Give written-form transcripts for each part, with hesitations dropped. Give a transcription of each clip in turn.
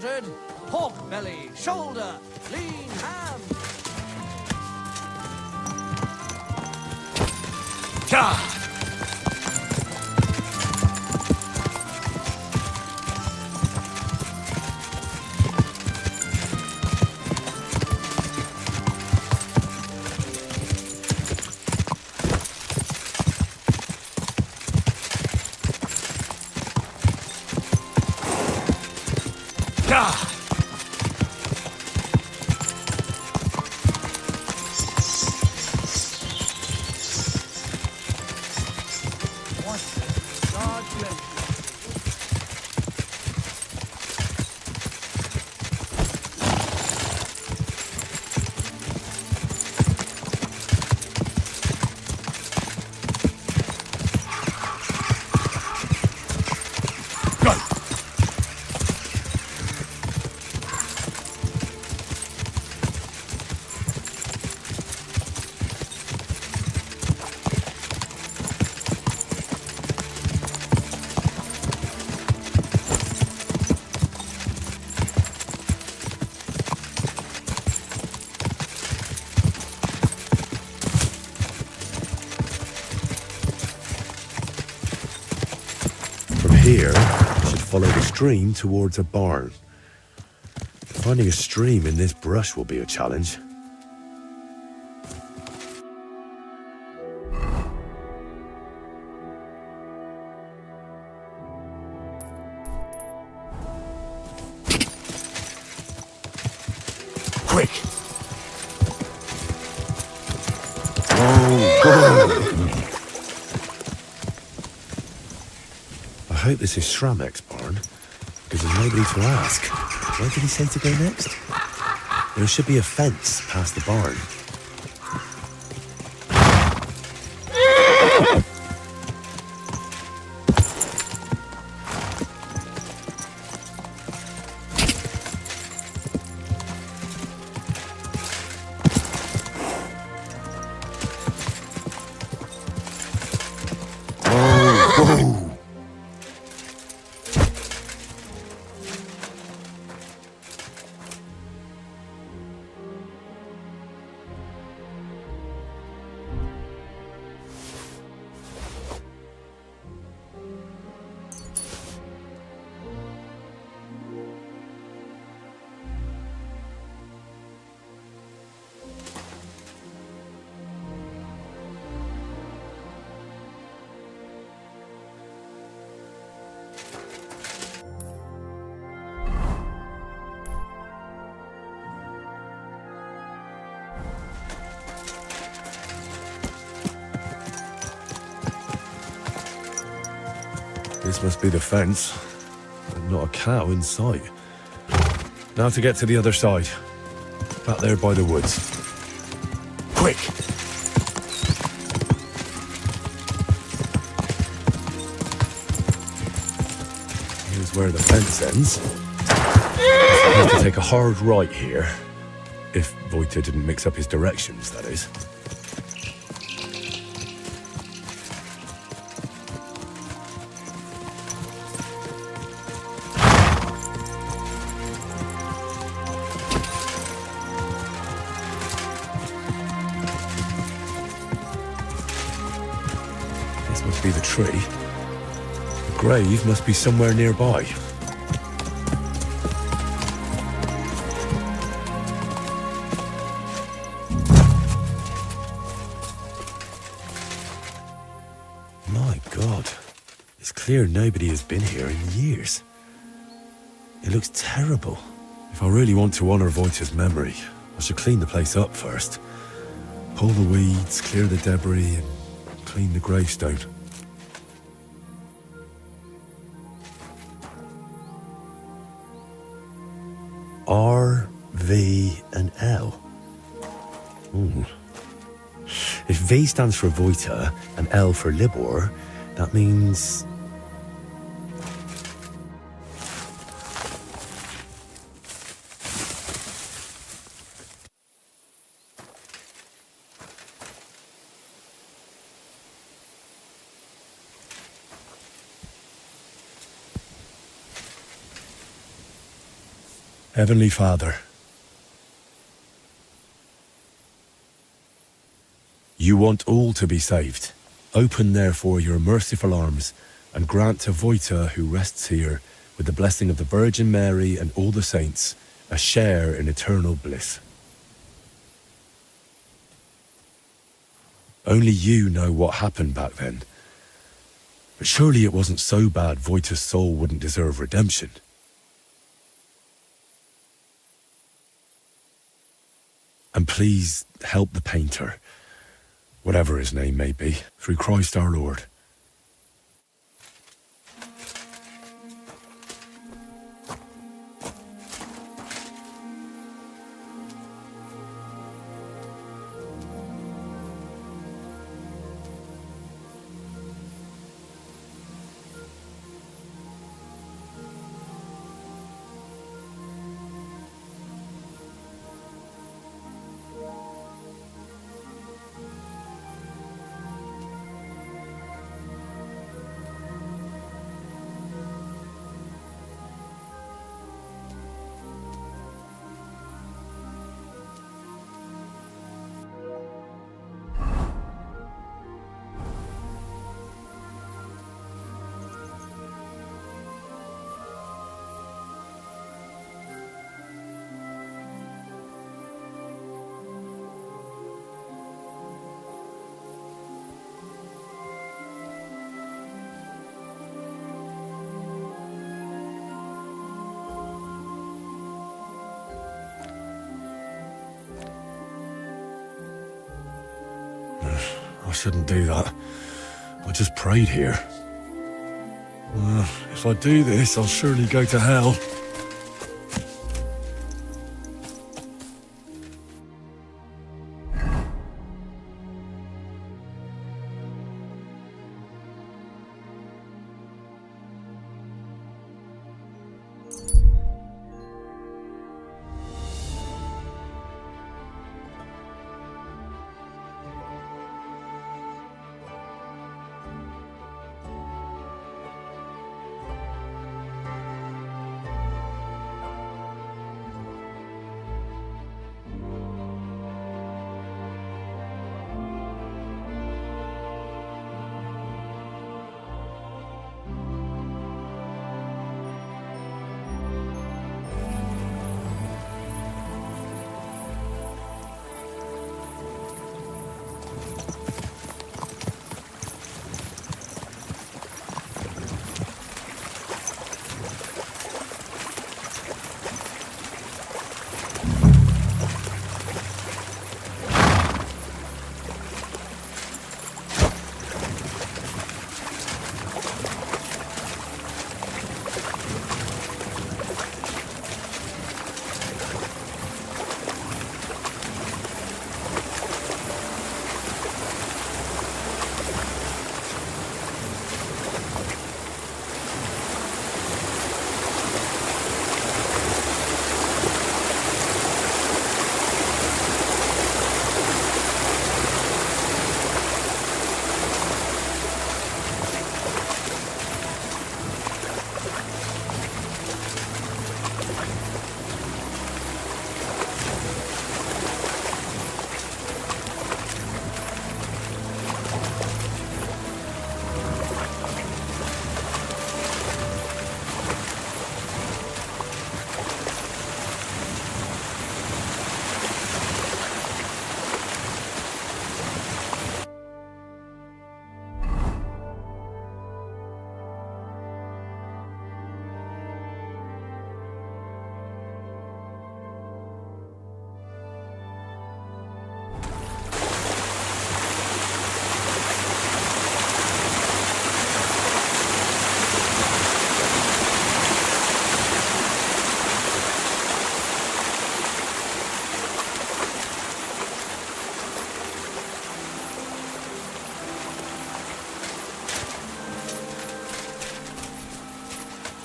ordered. Pork belly, shoulder, lean ham. Gah! God bless you. From here, I should follow the stream towards a barn. Finding a stream in this brush will be a challenge. Quick! Oh, God! I hope this is Shramek's barn, because there's nobody to ask. Where did he say to go next? There should be a fence past the barn. Oh! This must be the fence, but not a cow in sight. Now to get to the other side. Back there by the woods. Quick! Here's where the fence ends. I have to take a hard right here. If Vojta didn't mix up his directions, that is. This must be the tree. The grave must be somewhere nearby. My God, it's clear nobody has been here in years. It looks terrible. If I really want to honor Vojta's memory, I should clean the place up first. Pull the weeds, clear the debris, and clean the gravestone. R, V, and L. Hmm. If V stands for Vojta and L for Libor, that means... Heavenly Father, you want all to be saved. Open therefore your merciful arms and grant to Voita, who rests here, with the blessing of the Virgin Mary and all the saints, a share in eternal bliss. Only you know what happened back then. But surely it wasn't so bad Voita's soul wouldn't deserve redemption. And please help the painter, whatever his name may be, through Christ our Lord. I shouldn't do that. I just prayed here. If I do this, I'll surely go to hell.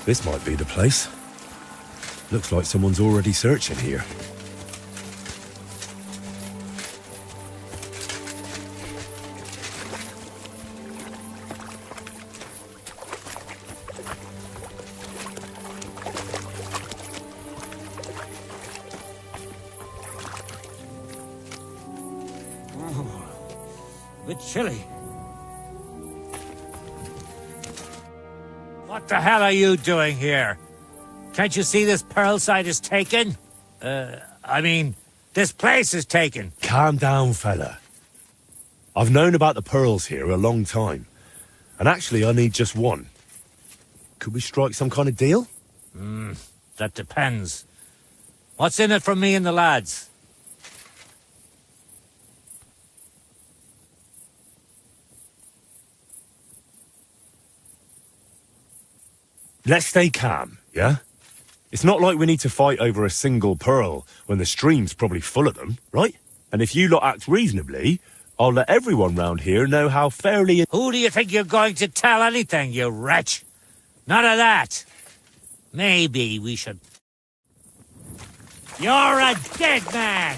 This might be the place. Looks like someone's already searching here. Bit chilly. What the hell are you doing here? Can't you see this pearl site is taken? This place is taken. Calm down, fella. I've known about the pearls here a long time. And actually, I need just one. Could we strike some kind of deal? That depends. What's in it for me and the lads? Let's stay calm, yeah? It's not like we need to fight over a single pearl when the stream's probably full of them, right? And if you lot act reasonably, I'll let everyone round here know how fairly... Who do you think you're going to tell anything, you wretch? None of that. Maybe we should... You're a dead man!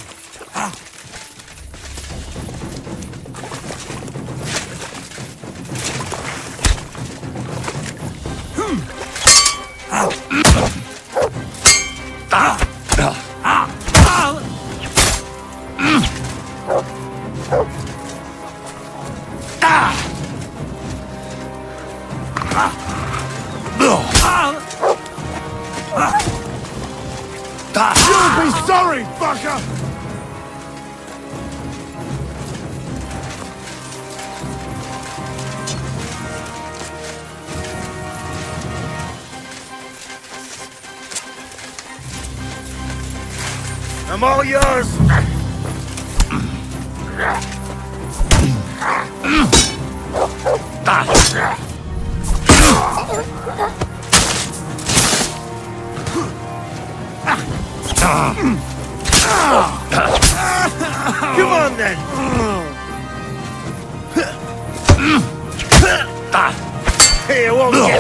You'll be sorry, fucker! I'm all yours! Come on then! Here, won't get...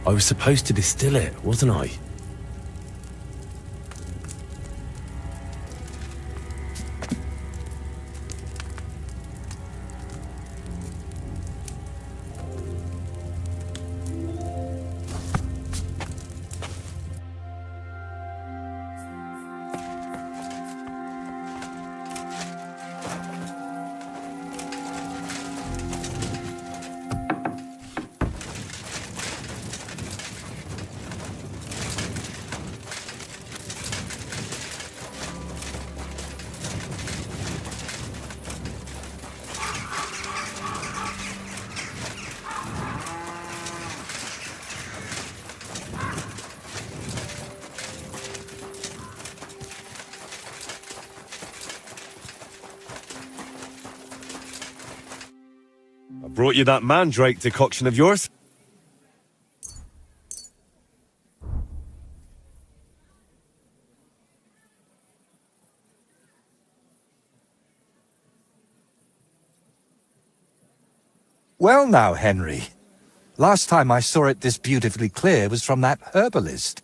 I was supposed to distill it, wasn't I? I brought you that mandrake decoction of yours. Well now, Henry. Last time I saw it this beautifully clear was from that herbalist.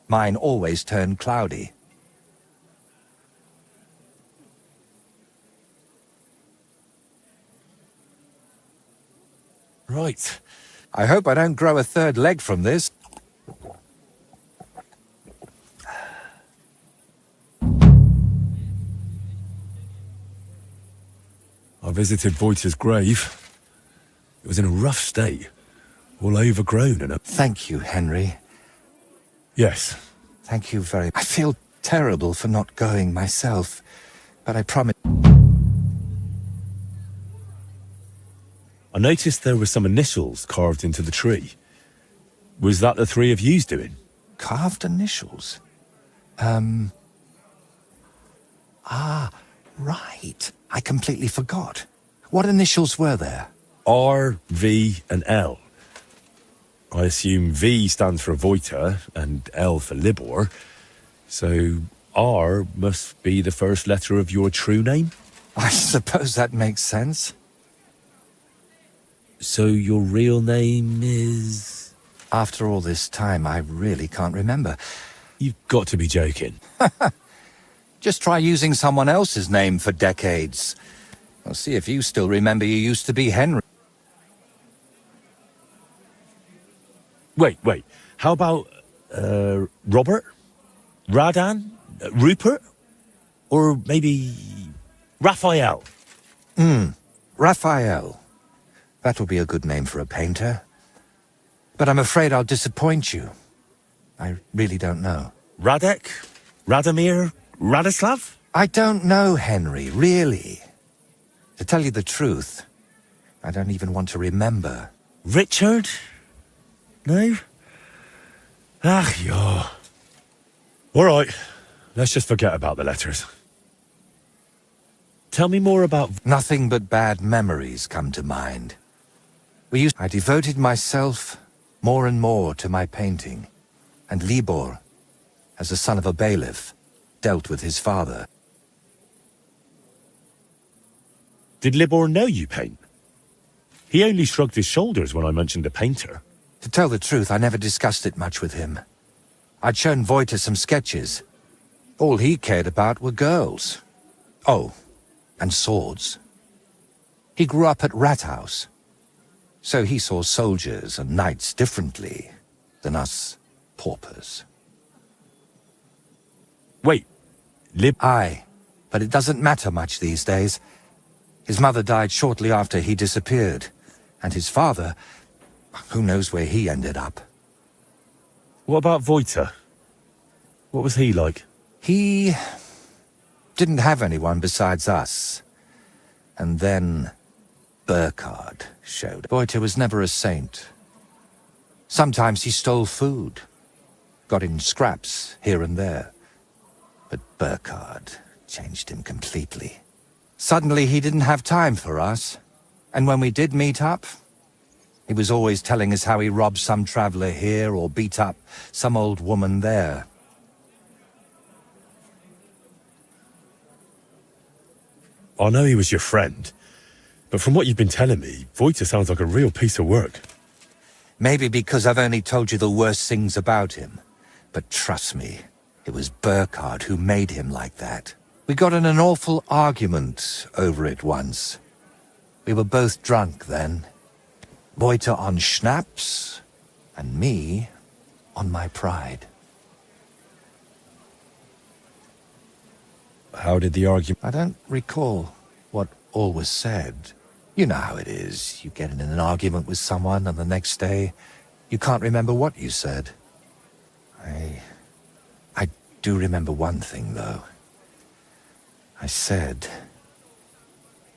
Mine always turned cloudy. Right. I hope I don't grow a third leg from this. I visited Voight's grave. It was in a rough state, all overgrown and Thank you, Henry. Yes. Thank you very much. I feel terrible for not going myself, but I promise. I noticed there were some initials carved into the tree. Was that the three of you's doing? Carved initials? Right. I completely forgot. What initials were there? R, V, and L. I assume V stands for Voita and L for Libor. So R must be the first letter of your true name? I suppose that makes sense. So your real name is... After all this time, I really can't remember. You've got to be joking. Just try using someone else's name for decades. I'll see if you still remember you used to be Henry. Wait. How about Robert? Radan? Rupert? Or maybe Raphael? Raphael. That would be a good name for a painter. But I'm afraid I'll disappoint you. I really don't know. Radek? Radomir? Radislav? I don't know, Henry, really. To tell you the truth, I don't even want to remember. Richard? No? Ach, yeah. All right, let's just forget about the letters. Tell me more about... Nothing but bad memories come to mind. I devoted myself more and more to my painting, and Libor, as the son of a bailiff, dealt with his father. Did Libor know you paint? He only shrugged his shoulders when I mentioned a painter. To tell the truth, I never discussed it much with him. I'd shown Voita some sketches. All he cared about were girls. Oh, and swords. He grew up at Rathouse, so he saw soldiers and knights differently than us paupers. Wait, Aye, but it doesn't matter much these days. His mother died shortly after he disappeared, and his father, who knows where he ended up. What about Voita? What was he like? He didn't have anyone besides us. And then Burkhard showed. Voita was never a saint. Sometimes he stole food, got in scraps here and there. But Burkhard changed him completely. Suddenly he didn't have time for us. And when we did meet up, he was always telling us how he robbed some traveler here or beat up some old woman there. I know he was your friend, but from what you've been telling me, Voita sounds like a real piece of work. Maybe because I've only told you the worst things about him. But trust me, it was Burkhard who made him like that. We got in an awful argument over it once. We were both drunk then. Voita on schnapps, and me on my pride. How did the argument... I don't recall what all was said. You know how it is. You get in an argument with someone, and the next day, you can't remember what you said. I do remember one thing, though. I said,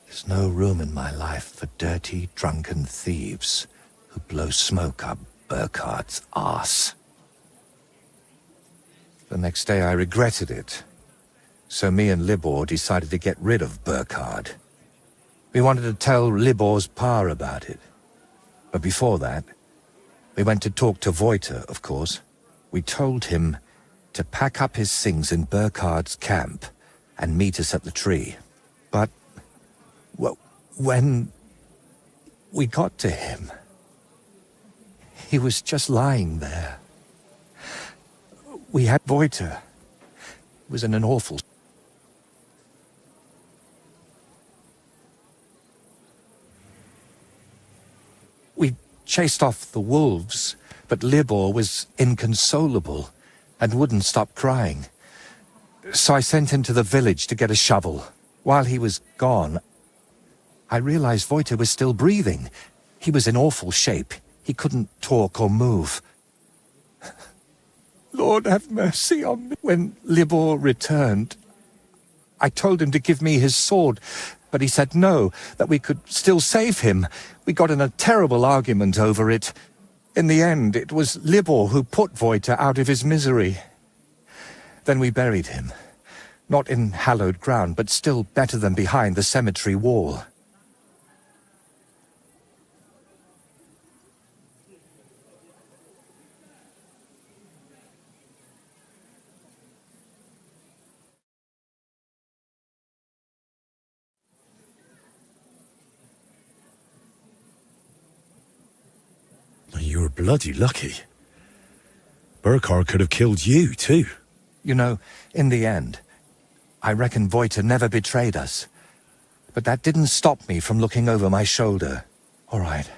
there's no room in my life for dirty, drunken thieves who blow smoke up Burkhard's arse. The next day I regretted it. So me and Libor decided to get rid of Burkhard. We wanted to tell Libor's pa about it. But before that, we went to talk to Voita, of course. We told him to pack up his things in Burkhard's camp and meet us at the tree. But, well, when we got to him, he was just lying there. We had Voita. He was in an awful... We chased off the wolves, but Libor was inconsolable and wouldn't stop crying. So I sent him to the village to get a shovel. While he was gone, I realized Voita was still breathing. He was in awful shape. He couldn't talk or move. Lord have mercy on me. When Libor returned, I told him to give me his sword, but he said no, that we could still save him. We got in a terrible argument over it. In the end, it was Libor who put Voita out of his misery. Then we buried him. Not in hallowed ground, but still better than behind the cemetery wall. You were bloody lucky. Burkhard could have killed you, too. You know, in the end, I reckon Voita never betrayed us. But that didn't stop me from looking over my shoulder. All right.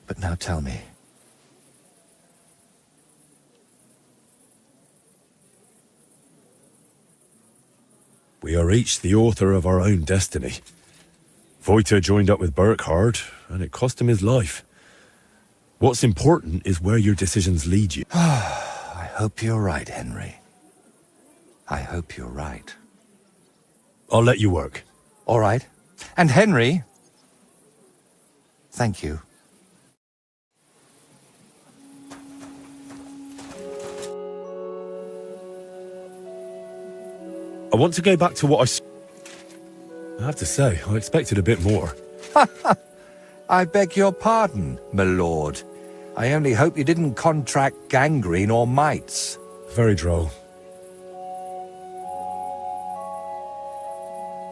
But now tell me. We are each the author of our own destiny. Voita joined up with Burkhard, and it cost him his life. What's important is where your decisions lead you. I hope you're right, Henry. I hope you're right. I'll let you work. All right. And Henry, thank you. I want to go back to what I have to say, I expected a bit more. I beg your pardon, my lord. I only hope you didn't contract gangrene or mites. Very droll.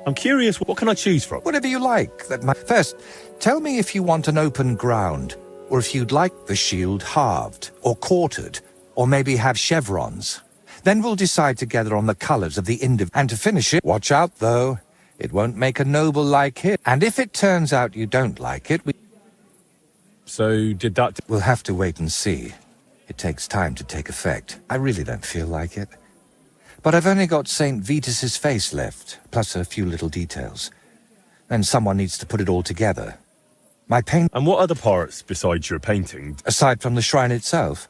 I'm curious, what can I choose from? Whatever you like. First, tell me if you want an open ground, or if you'd like the shield halved, or quartered, or maybe have chevrons. Then we'll decide together on the colors of the indiv. And to finish it, watch out though. It won't make a noble like him. And if it turns out you don't like it, So, did that... we'll have to wait and see. It takes time to take effect. I really don't feel like it. But I've only got St. Vitus's face left, plus a few little details. And someone needs to put it all together. My paint... And what other parts, besides your painting? Aside from the shrine itself,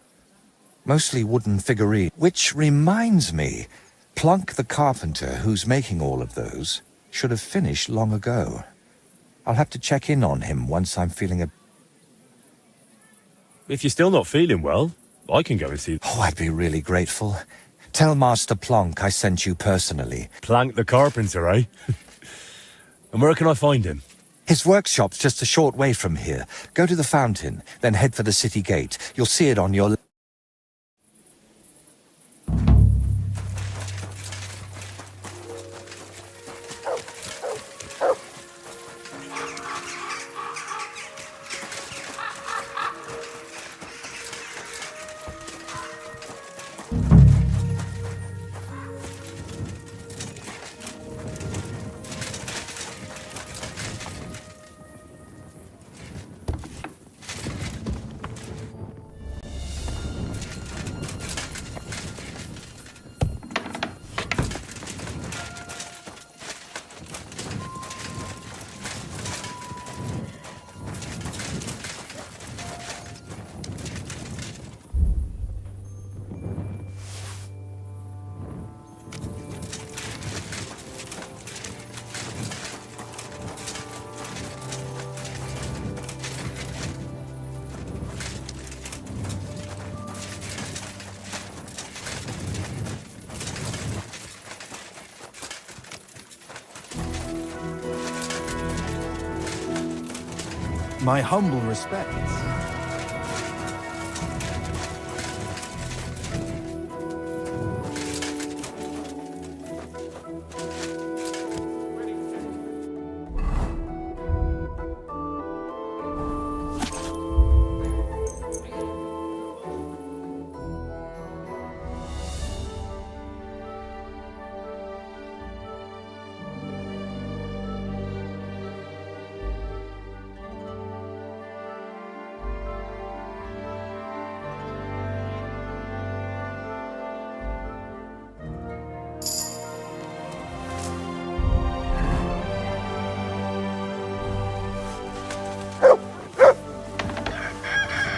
mostly wooden figurine. Which reminds me, Plunk the carpenter, who's making all of those, should have finished long ago. I'll have to check in on him once I'm feeling a... If you're still not feeling well, I can go and see... Oh, I'd be really grateful. Tell Master Plonk I sent you personally. Plank the carpenter, eh? And where can I find him? His workshop's just a short way from here. Go to the fountain, then head for the city gate. You'll see it on your... My humble respects.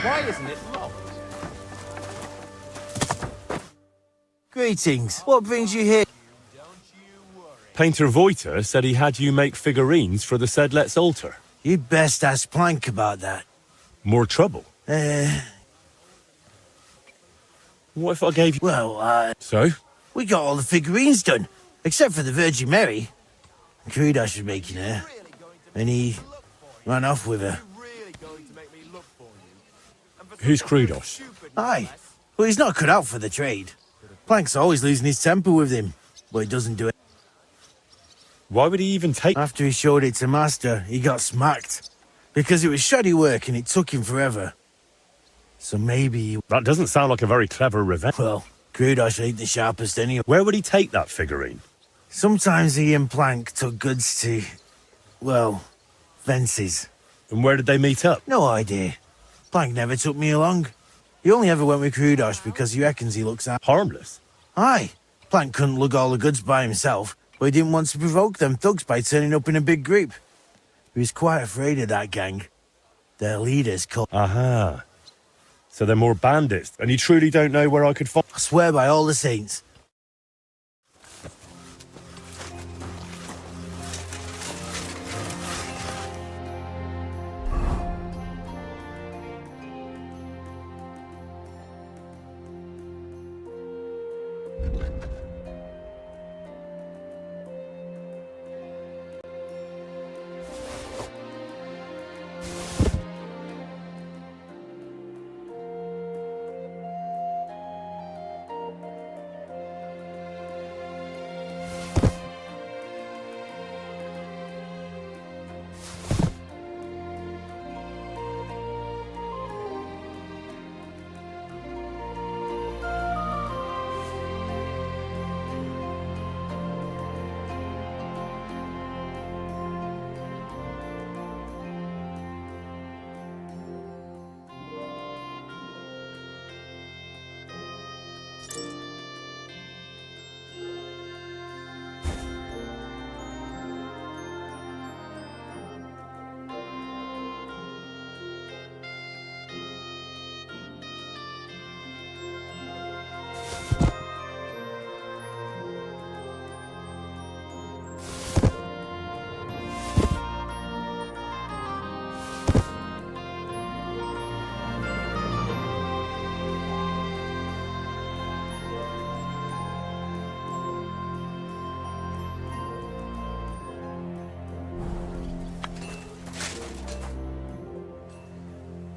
Why isn't it locked? Greetings. What brings you here? Painter Voiter said he had you make figurines for the Sedlet's altar. You'd best ask Plank about that. More trouble? What if I gave you... Well, So? we got all the figurines done, except for the Virgin Mary. Krudash was making her, and he ran off with her. Who's Krudos? Aye. Well, he's not cut out for the trade. Plank's always losing his temper with him, but he doesn't do it. Why would he even take... After he showed it to Master, he got smacked. Because it was shoddy work and it took him forever. So maybe... That doesn't sound like a very clever revenge. Well, Krudash ain't the sharpest anyway. Where would he take that figurine? Sometimes he and Plank took goods to... well, fences. And where did they meet up? No idea. Plank never took me along. He only ever went with Krudash because he reckons he looks out. Harmless. Aye. Plank couldn't lug all the goods by himself, but he didn't want to provoke them thugs by turning up in a big group. He was quite afraid of that gang. Their leader's called... Aha. So they're more bandits, and you truly don't know where I could find... I swear by all the saints.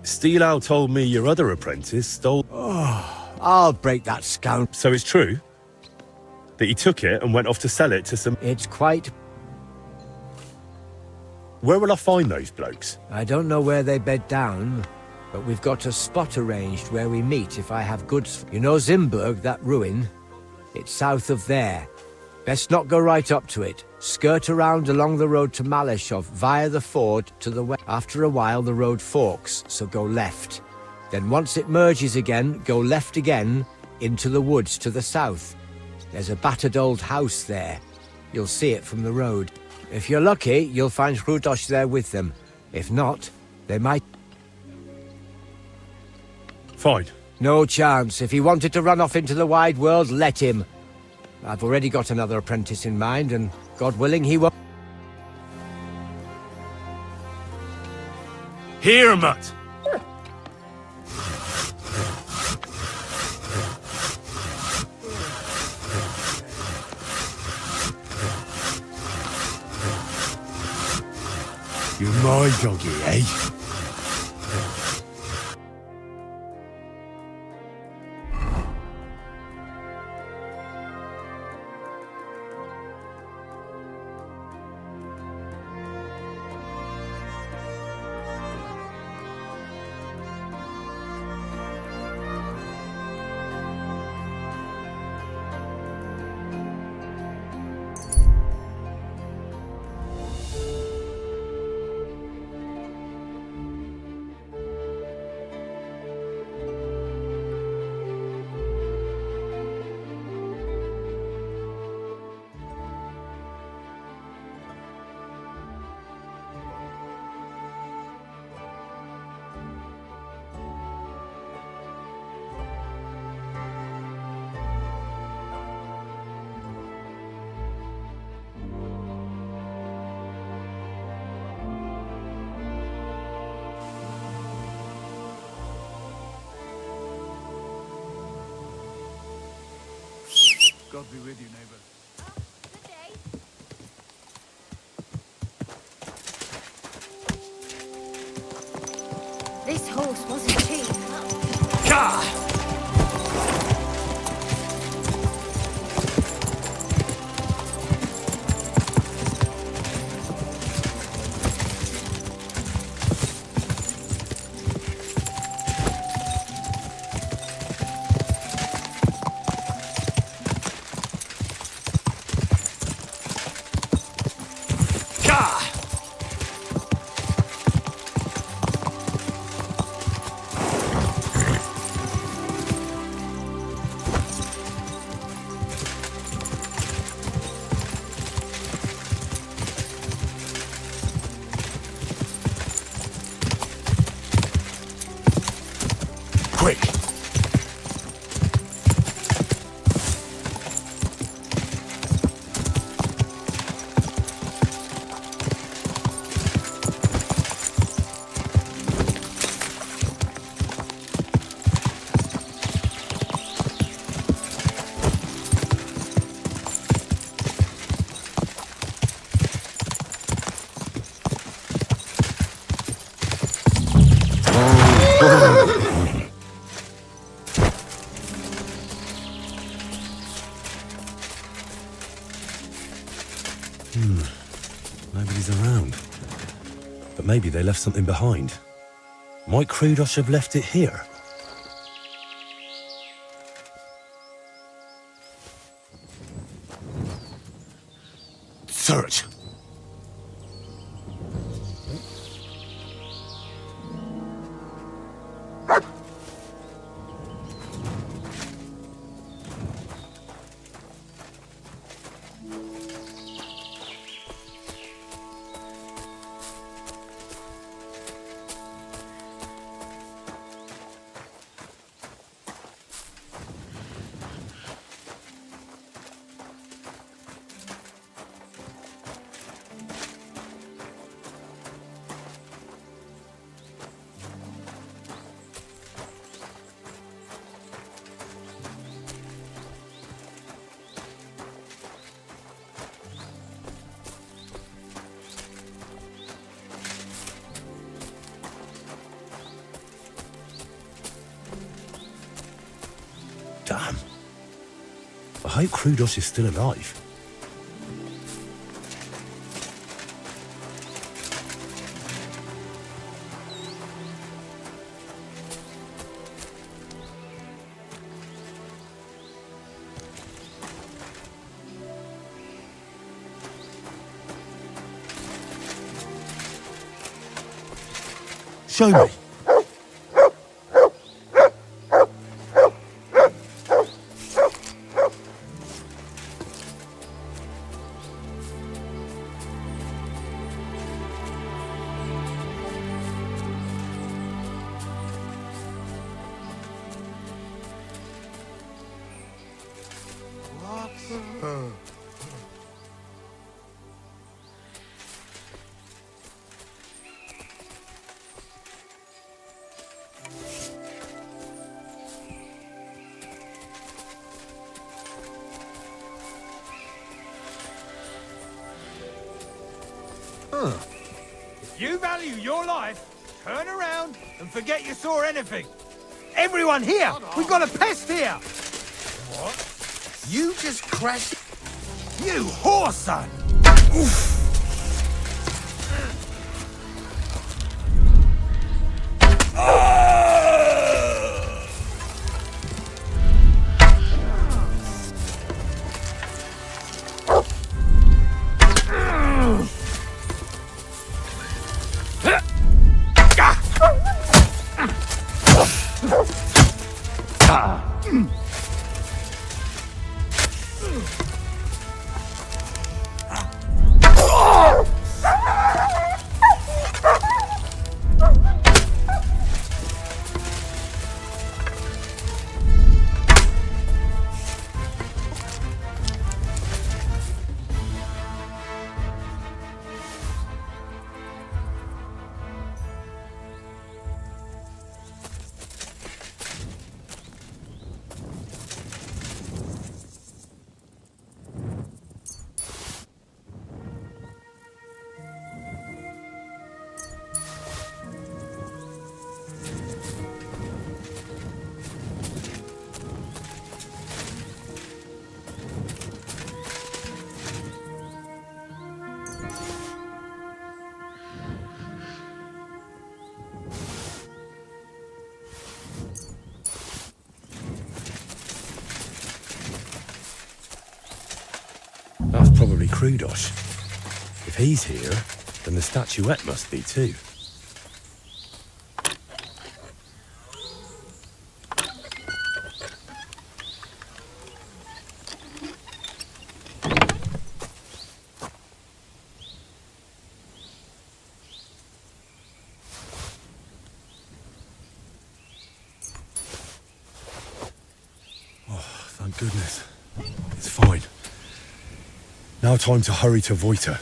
Steelow told me your other apprentice stole... I'll break that scoundrel. So it's true? That he took it and went off to sell it to some... It's quite... Where will I find those blokes? I don't know where they bed down, but we've got a spot arranged where we meet if I have goods. You know Zimburg, that ruin? It's south of there. Best not go right up to it. Skirt around along the road to Malashov via the ford to the west. After a while the road forks, so go left. Then once it merges again, go left again into the woods to the south. There's a battered old house there. You'll see it from the road. If you're lucky, you'll find Hrudosh there with them. If not, they might... Fine. No chance. If he wanted to run off into the wide world, let him. I've already got another apprentice in mind, and God willing, he won't... Here, Mutt! You're my doggy, eh? God be with you, neighbor. Good day. This horse wasn't cheap. Quick! Nobody's around. But maybe they left something behind. Might Krudos have left it here? Search! Damn. I hope Krudos is still alive. Show me. If you value your life, turn around and forget you saw anything. Everyone here! We've got a pest here! What? You just crashed... You whore son! me Krudosh. If he's here, then the statuette must be too. Thank goodness. It's fine. Now time to hurry to Voita.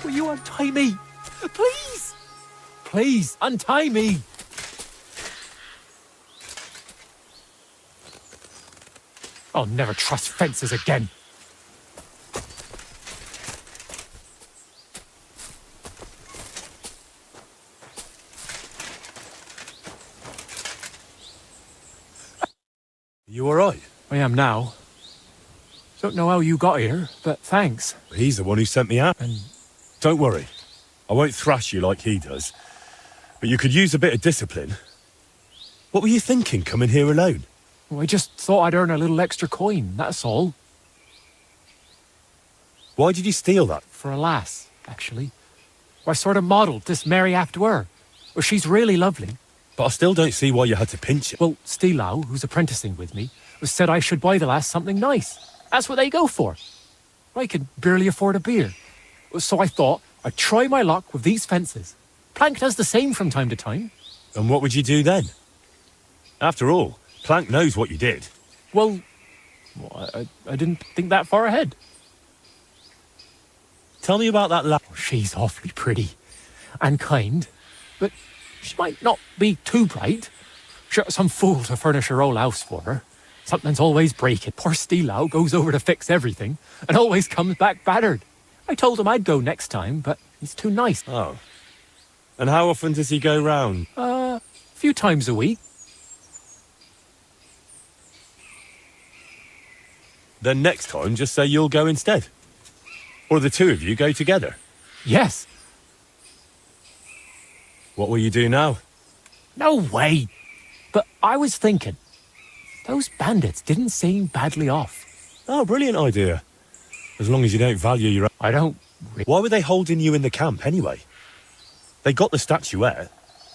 Will you untie me? Please! Please, untie me! I'll never trust fences again. You alright? I am now. Don't know how you got here, but thanks. He's the one who sent me out. And Don't worry. I won't thrash you like he does. But you could use a bit of discipline. What were you thinking, coming here alone? well, I just thought I'd earn a little extra coin, that's all. Why did you steal that? For a lass, actually. I sort of modelled this Mary after her. Well, she's really lovely. But I still don't see why you had to pinch it. Well, Steelow, who's apprenticing with me, said I should buy the lass something nice. That's what they go for. I could barely afford a beer. So I thought I'd try my luck with these fences. Plank does the same from time to time. And what would you do then? After all, Plank knows what you did. Well, I didn't think that far ahead. Tell me about that She's awfully pretty and kind, but she might not be too bright. She got some fool to furnish her old house for her. Something's always breaking. Poor Steelow goes over to fix everything and always comes back battered. I told him I'd go next time, but he's too nice. Oh. And how often does he go round? A few times a week. Then next time, just say you'll go instead. Or the two of you go together. Yes. What will you do now? No way. But I was thinking, those bandits didn't seem badly off. Oh, brilliant idea. As long as you don't value your own. I don't... Why were they holding you in the camp anyway? They got the statuette,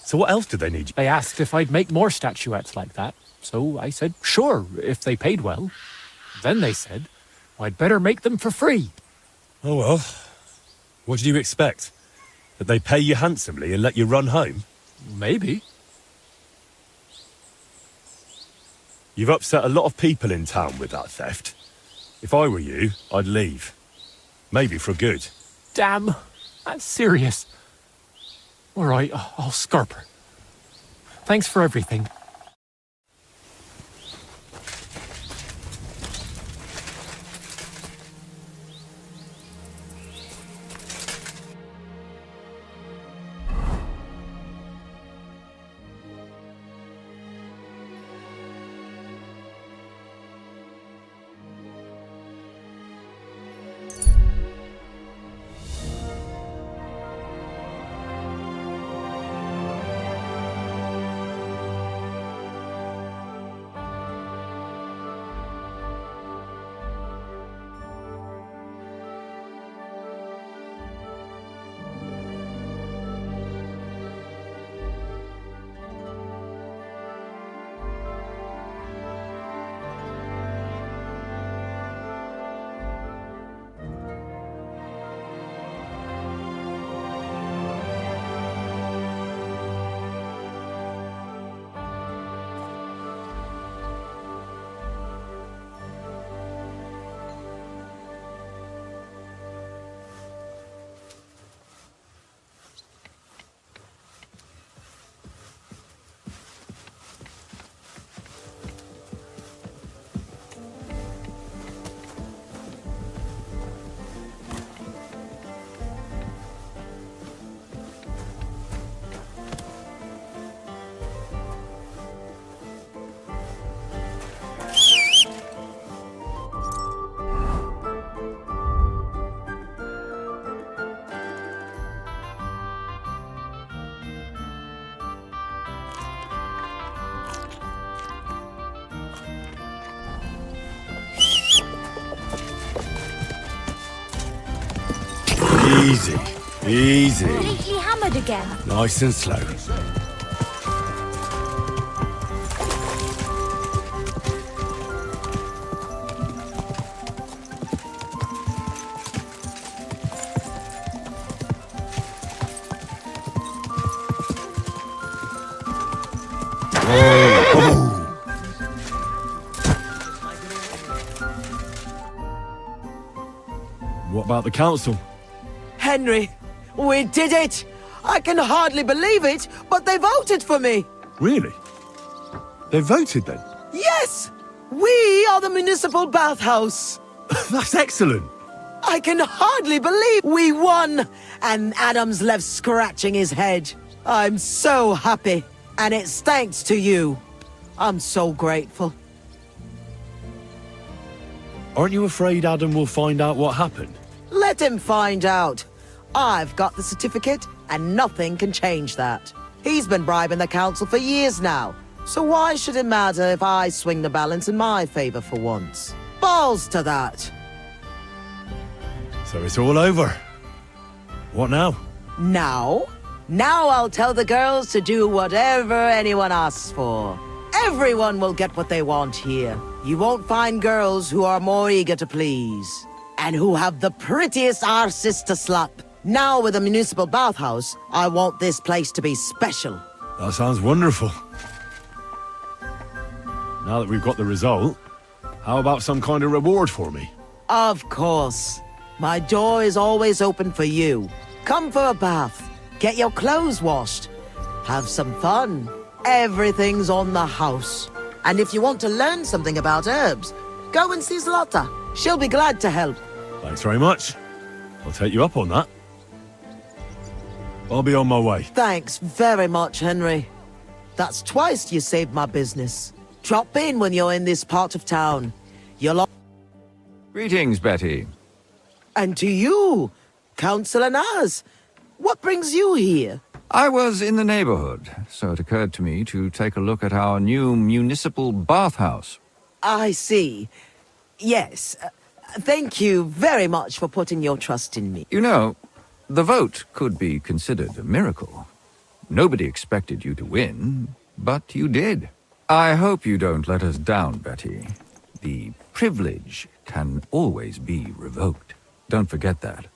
so what else did they need you? They asked if I'd make more statuettes like that, so I said, sure, if they paid well. Then they said, I'd better make them for free. Oh well, what did you expect? That they pay you handsomely and let you run home? Maybe. You've upset a lot of people in town with that theft. If I were you, I'd leave. Maybe for good. Damn, that's serious. All right, I'll scarp her. Thanks for everything. Easy. Easy. Completely hammered again. Nice and slow. What about the council? Henry, we did it! I can hardly believe it, but they voted for me! Really? They voted then? Yes! We are the municipal bathhouse! That's excellent. I can hardly believe we won! And Adam's left scratching his head. I'm so happy, and it's thanks to you. I'm so grateful. Aren't you afraid Adam will find out what happened? Let him find out. I've got the certificate, and nothing can change that. He's been bribing the council for years now, so why should it matter if I swing the balance in my favor for once? Balls to that. So it's all over. What now? Now? Now I'll tell the girls to do whatever anyone asks for. Everyone will get what they want here. You won't find girls who are more eager to please. And who have the prettiest arses to slap. Now with the municipal bathhouse, I want this place to be special. That sounds wonderful. Now that we've got the result, how about some kind of reward for me? Of course. My door is always open for you. Come for a bath. Get your clothes washed. Have some fun. Everything's on the house. And if you want to learn something about herbs, go and see Zlata. She'll be glad to help. Thanks very much. I'll take you up on that. I'll be on my way. Thanks very much, Henry. That's twice you saved my business. Drop in when you're in this part of town. You'll... Greetings, Betty. And to you, Councillor Naz. What brings you here? I was in the neighborhood, so it occurred to me to take a look at our new municipal bathhouse. I see. Yes. Thank you very much for putting your trust in me. You know, the vote could be considered a miracle. Nobody expected you to win, but you did. I hope you don't let us down, Betty. The privilege can always be revoked. Don't forget that.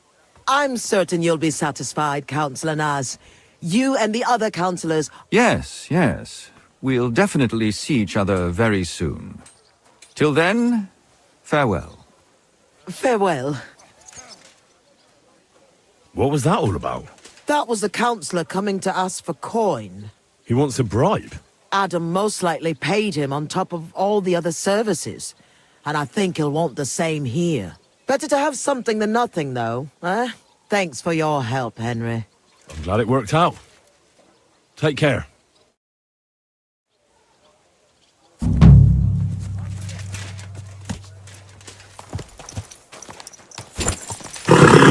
I'm certain you'll be satisfied, Councillor Naz. You and the other councillors... Yes, yes. We'll definitely see each other very soon. Till then, farewell. Farewell. What was that all about? That was the councillor coming to ask for coin. He wants a bribe. Adam most likely paid him on top of all the other services. And I think he'll want the same here. Better to have something than nothing, though, eh? Thanks for your help, Henry. I'm glad it worked out. Take care.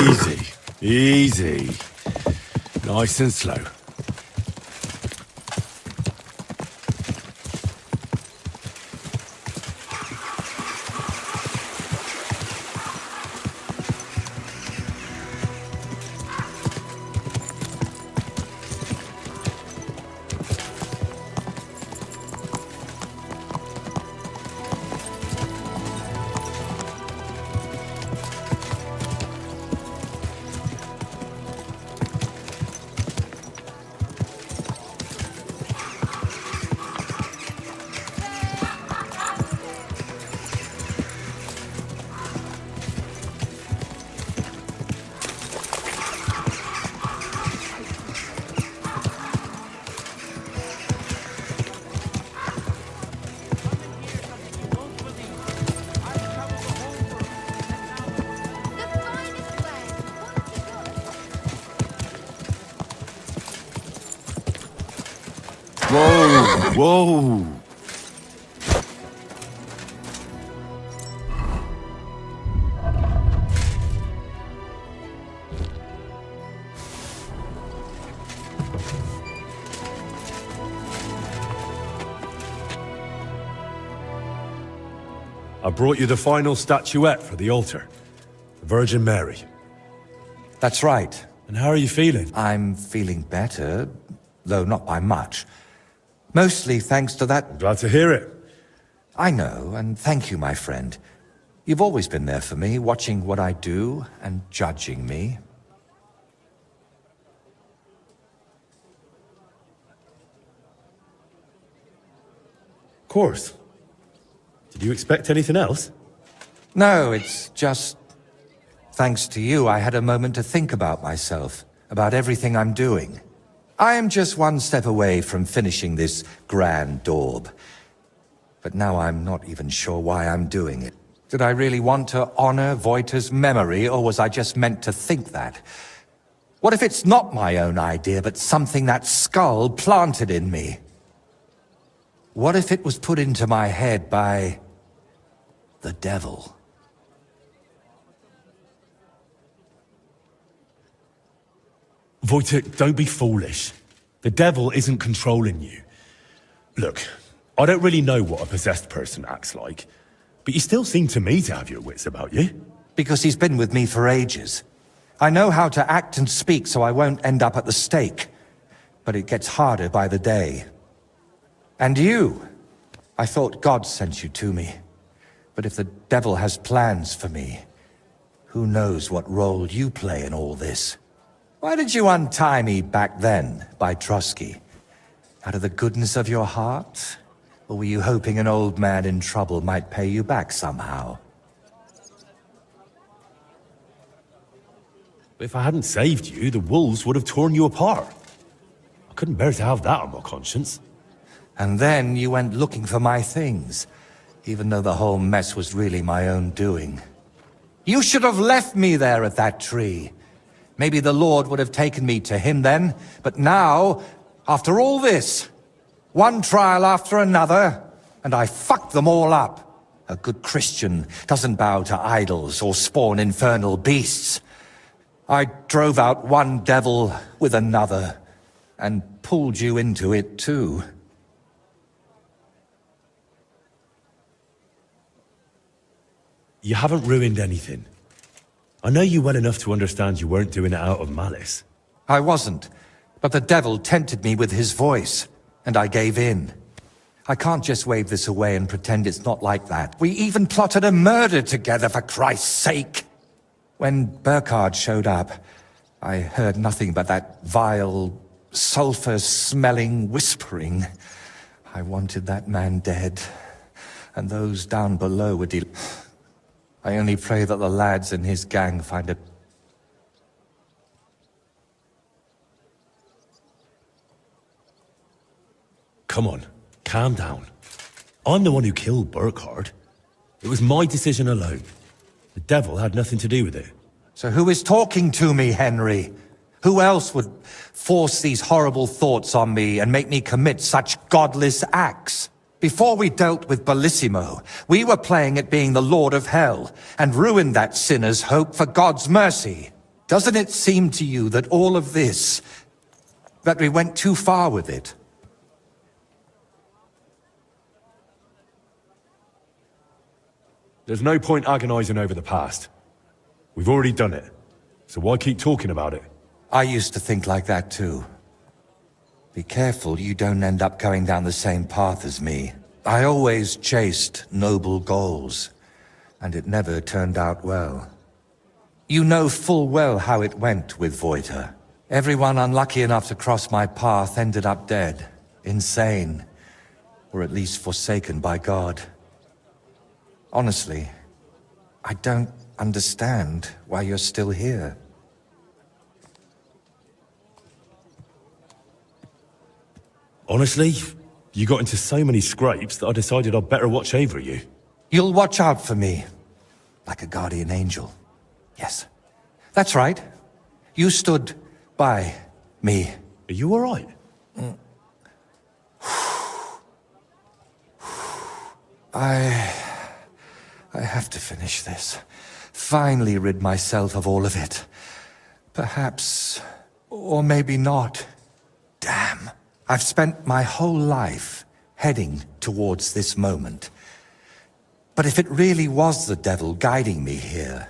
Easy. Easy. Nice and slow. Whoa, whoa. I brought you the final statuette for the altar, the Virgin Mary. That's right. And how are you feeling? I'm feeling better, though not by much. Mostly thanks to that... Glad to hear it. I know, and thank you, my friend. You've always been there for me, watching what I do and judging me. Of course. Did you expect anything else? No, it's just... Thanks to you, I had a moment to think about myself, about everything I'm doing. I am just one step away from finishing this grand daub. But now I'm not even sure why I'm doing it. Did I really want to honor Voita's memory, or was I just meant to think that? What if it's not my own idea, but something that skull planted in me? What if it was put into my head by... the devil? Wojtek, don't be foolish. The devil isn't controlling you. Look, I don't really know what a possessed person acts like, but you still seem to me to have your wits about you. Because he's been with me for ages. I know how to act and speak so I won't end up at the stake. But it gets harder by the day. And you, I thought God sent you to me. But if the devil has plans for me, who knows what role you play in all this? Why did you untie me back then, by Trusky? Out of the goodness of your heart? Or were you hoping an old man in trouble might pay you back somehow? If I hadn't saved you, the wolves would have torn you apart. I couldn't bear to have that on my conscience. And then you went looking for my things, even though the whole mess was really my own doing. You should have left me there at that tree. Maybe the Lord would have taken me to him then, but now, after all this, one trial after another, and I fucked them all up. A good Christian doesn't bow to idols or spawn infernal beasts. I drove out one devil with another, and pulled you into it too. You haven't ruined anything. I know you well enough to understand you weren't doing it out of malice. I wasn't, but the devil tempted me with his voice, and I gave in. I can't just wave this away and pretend it's not like that. We even plotted a murder together, for Christ's sake! When Burkhard showed up, I heard nothing but that vile, sulfur-smelling whispering. I wanted that man dead, and those down below were I only pray that the lads in his gang find a... Come on, calm down. I'm the one who killed Burkhard. It was my decision alone. The devil had nothing to do with it. So who is talking to me, Henry? Who else would force these horrible thoughts on me and make me commit such godless acts? Before we dealt with Bellissimo, we were playing at being the Lord of Hell, and ruined that sinner's hope for God's mercy. Doesn't it seem to you that all of this, that we went too far with it? There's no point agonizing over the past. We've already done it, so why keep talking about it? I used to think like that too. Be careful you don't end up going down the same path as me. I always chased noble goals, and it never turned out well. You know full well how it went with Voita. Everyone unlucky enough to cross my path ended up dead, insane, or at least forsaken by God. Honestly, I don't understand why you're still here. Honestly, you got into so many scrapes that I decided I'd better watch over you. You'll watch out for me, like a guardian angel. Yes, that's right. You stood by me. Are you all right? I have to finish this. Finally rid myself of all of it. Perhaps, or maybe not. Damn. I've spent my whole life heading towards this moment. But if it really was the devil guiding me here,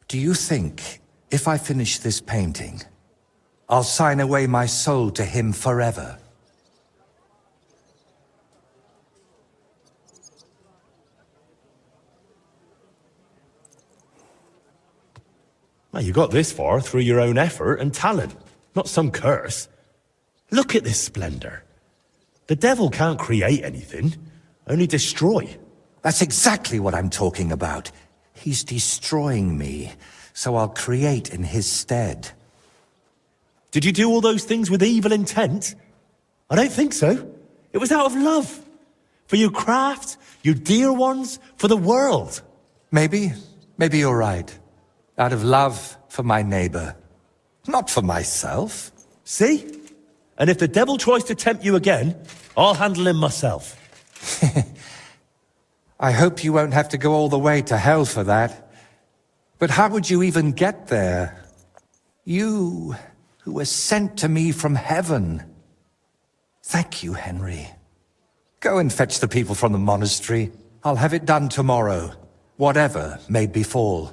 do you think If I finish this painting, I'll sign away my soul to him forever. Well, you got this far through your own effort and talent, not some curse. Look at this splendor. The devil can't create anything, only destroy. That's exactly what I'm talking about. He's destroying me, so I'll create in his stead. Did you do all those things with evil intent? I don't think so. It was out of love. For your craft, your dear ones, for the world. Maybe you're right. Out of love for my neighbor. Not for myself. See? And if the devil tries to tempt you again, I'll handle him myself. I hope you won't have to go all the way to hell for that. But how would you even get there? You, who were sent to me from heaven. Thank you, Henry. Go and fetch the people from the monastery. I'll have it done tomorrow, whatever may befall.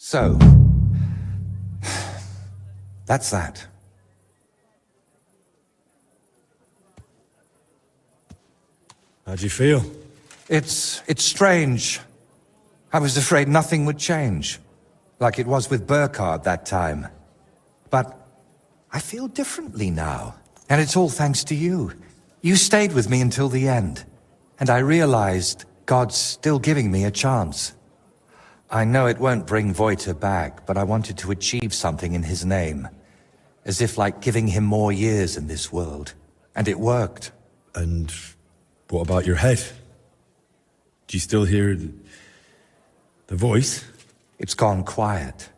So, that's that. How'd you feel? It's strange. I was afraid nothing would change, like it was with Burkhard that time. But I feel differently now, and it's all thanks to you. You stayed with me until the end, and I realized God's still giving me a chance. I know it won't bring Wojta back, but I wanted to achieve something in his name. As if like giving him more years in this world. And it worked. And what about your head? Do you still hear the voice? It's gone quiet.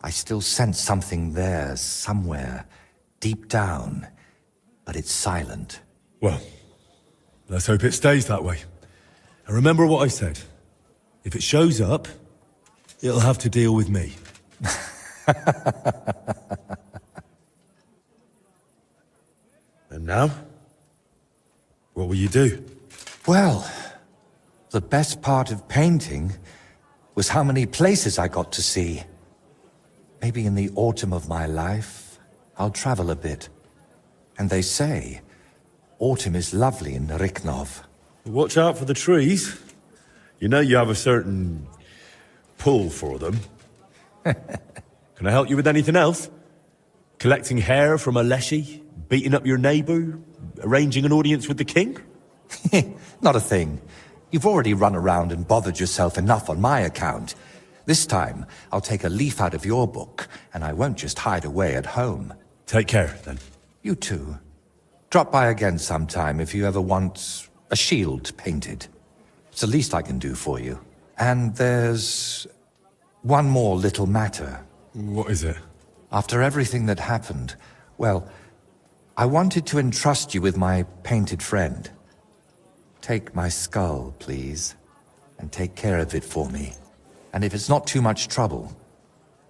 I still sense something there, somewhere, deep down. But it's silent. Well, let's hope it stays that way. And remember what I said. If it shows up, it'll have to deal with me. And now? What will you do? Well, the best part of painting was how many places I got to see. Maybe in the autumn of my life, I'll travel a bit. And they say, autumn is lovely in Ryknov. Watch out for the trees. You know you have a certain pull for them. Can I help you with anything else? Collecting hair from a leshy? Beating up your neighbour? Arranging an audience with the king? Not a thing. You've already run around and bothered yourself enough on my account. This time, I'll take a leaf out of your book, and I won't just hide away at home. Take care, then. You too. Drop by again sometime if you ever want a shield painted. It's the least I can do for you. And there's one more little matter. What is it? After everything that happened, well, I wanted to entrust you with my painted friend. Take my skull, please, and take care of it for me. And if it's not too much trouble,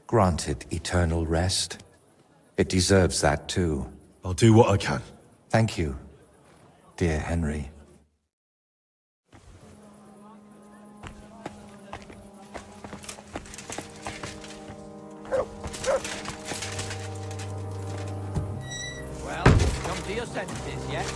grant it eternal rest. It deserves that too. I'll do what I can. Thank you, dear Henry. Well, come to your senses yet?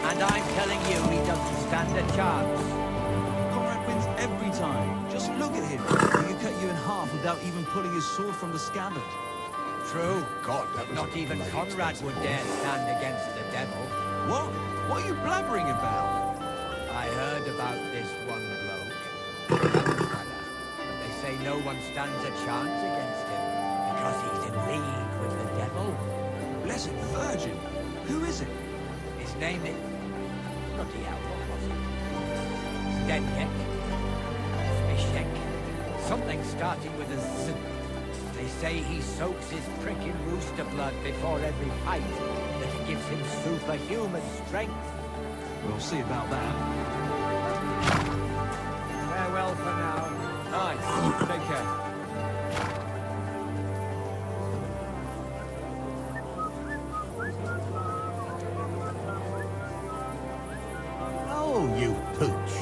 And I'm telling you, he doesn't stand a chance. Conrad wins every time. Just look at him. He can cut you in half without even pulling his sword from the scabbard. True. God, not even Conrad would dare stand against the devil. What? What are you blabbering about? I heard about this one bloke, a young fella, but they say no one stands a chance against him because he's in league with the devil. Blessed Virgin. Who is it? His name is... Bloody hell, what was it? Zdenek? Zbyszek? Something starting with a Z. They say he soaks his pricking rooster blood before every fight, that it gives him superhuman strength. We'll see about that. Farewell for now. Nice. Take care. Oh, you pooch.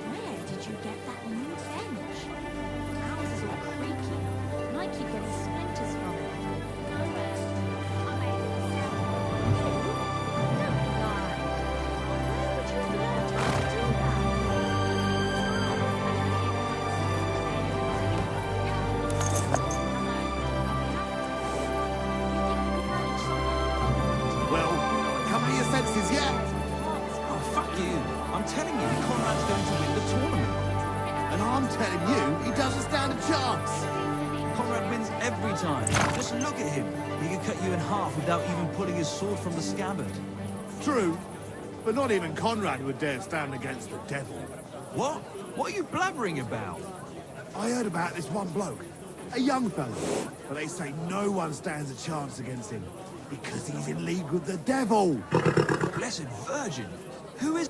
Where did you get that new bench? Ours is all creaky, and I keep getting splinters from it. Nowhere. I made it myself. You? Don't lie. Where would you have learned how to do that? Well, come to your senses yet? Oh, fuck you. I'm telling you, Conrad's going to win the tournament. And I'm telling you, he doesn't stand a chance. Conrad wins every time. Just look at him. He can cut you in half without even pulling his sword from the scabbard. True, but not even Conrad would dare stand against the devil. What? What are you blabbering about? I heard about this one bloke, a young fellow, but they say no one stands a chance against him because he's in league with the devil. Blessed Virgin. Who is...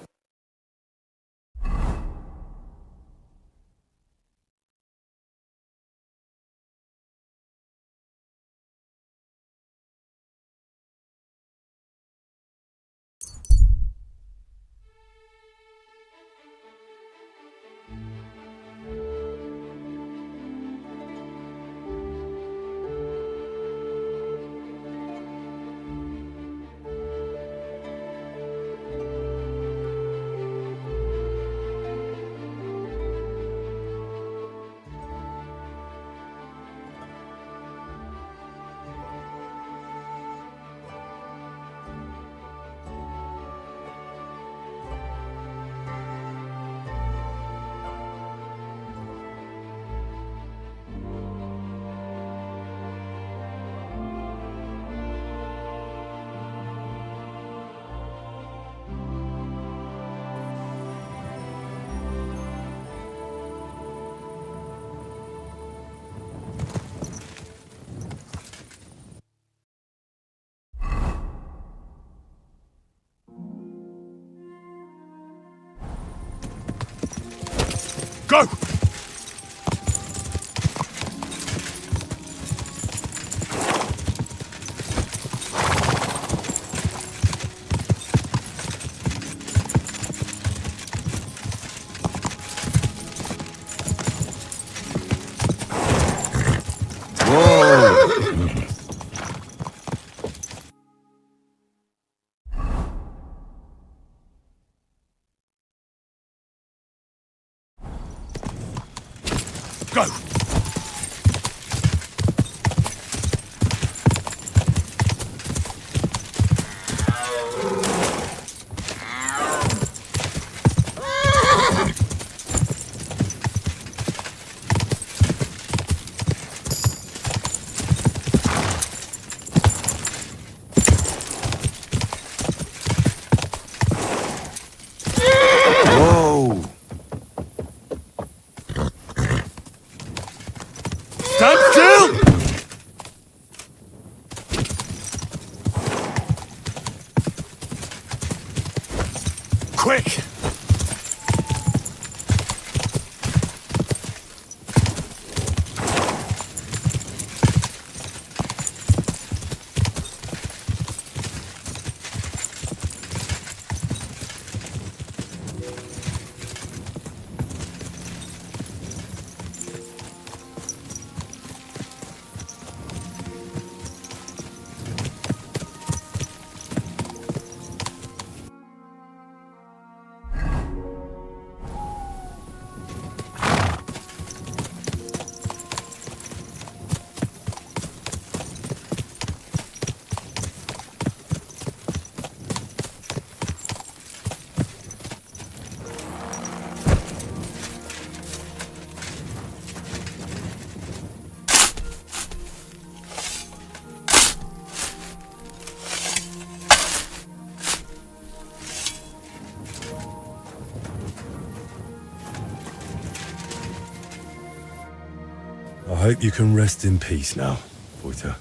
Go! Go! Whoa! Stand still! Quick! I hope you can rest in peace now, Wojta.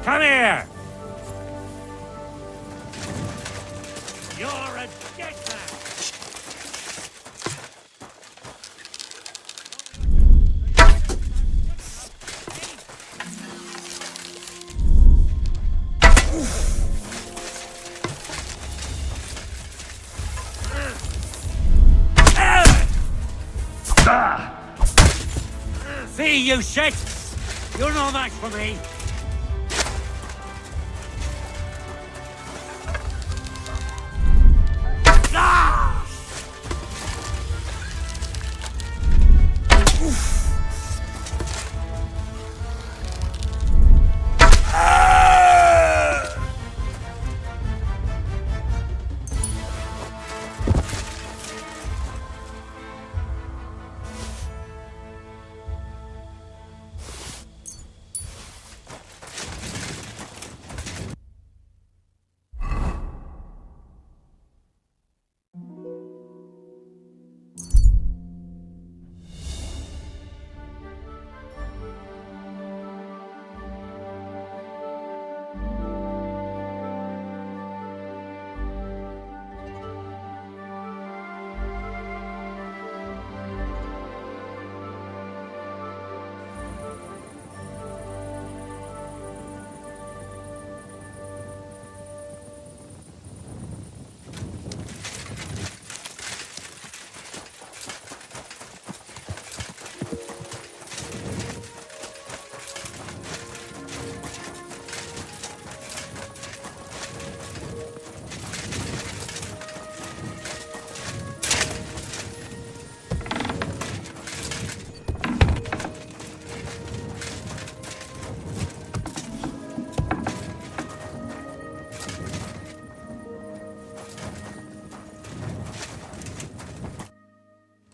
Come here! You're a dead man! See, you shit! You're no match for me!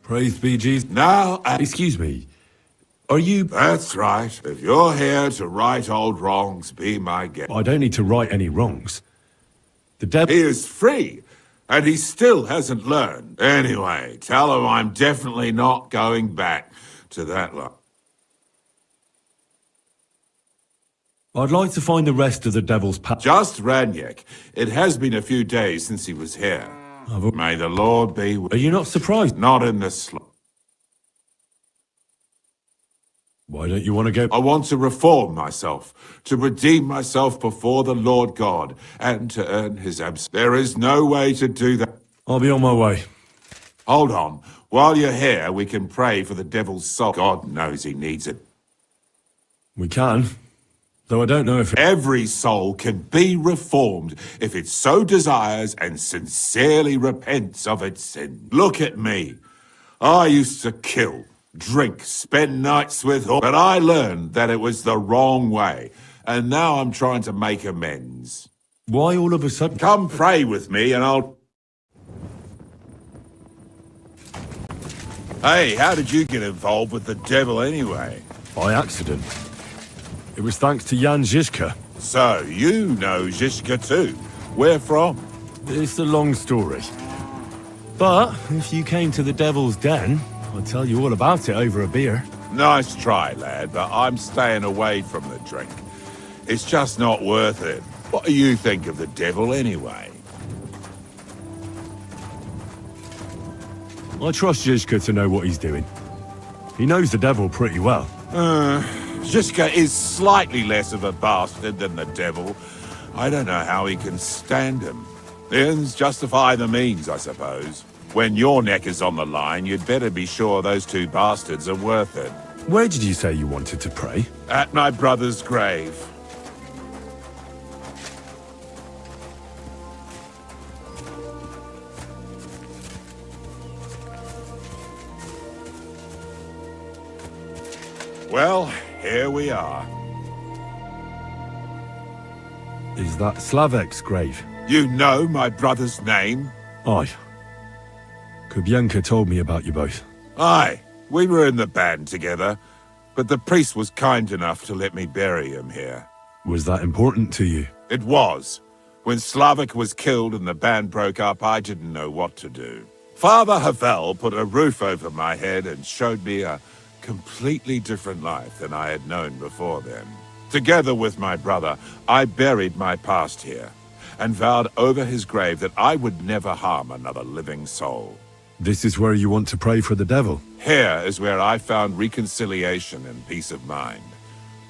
Praise be Jesus. Now, Excuse me. Are you... That's right. If you're here to right old wrongs, be my guest. I don't need to right any wrongs. The devil... He is free, and he still hasn't learned. Anyway, tell him I'm definitely not going back to that lot. I'd like to find the rest of the devil's path. Just Ranyek. It has been a few days since he was here. May the Lord be with... Are you not surprised? Not in the slightest. Why don't you want to go... I want to reform myself, to redeem myself before the Lord God, and to earn his absence. There is no way to do that. I'll be on my way. Hold on. While you're here, we can pray for the devil's soul. God knows he needs it. We can. Though I don't know if... Every soul can be reformed if it so desires and sincerely repents of its sin. Look at me. I used to kill, drink, spend nights with... But I learned that it was the wrong way, and now I'm trying to make amends. Why all of a sudden... Come pray with me and I'll... Hey, how did you get involved with the devil anyway? By accident. It was thanks to Jan Žižka. So, you know Žižka too. Where from? It's a long story. But if you came to the Devil's Den, I'll tell you all about it over a beer. Nice try, lad, but I'm staying away from the drink. It's just not worth it. What do you think of the devil anyway? I trust Žižka to know what he's doing. He knows the devil pretty well. Žižka is slightly less of a bastard than the devil. I don't know how he can stand him. The ends justify the means, I suppose. When your neck is on the line, you'd better be sure those two bastards are worth it. Where did you say you wanted to pray? At my brother's grave. Well, here we are. Is that Slavek's grave? You know my brother's name? Aye. Kubienka told me about you both. Aye, we were in the band together, but the priest was kind enough to let me bury him here. Was that important to you? It was. When Slavek was killed and the band broke up, I didn't know what to do. Father Havel put a roof over my head and showed me a completely different life than I had known before then. Together with my brother, I buried my past here and vowed over his grave that I would never harm another living soul. This is where you want to pray for the devil? Here is where I found reconciliation and peace of mind.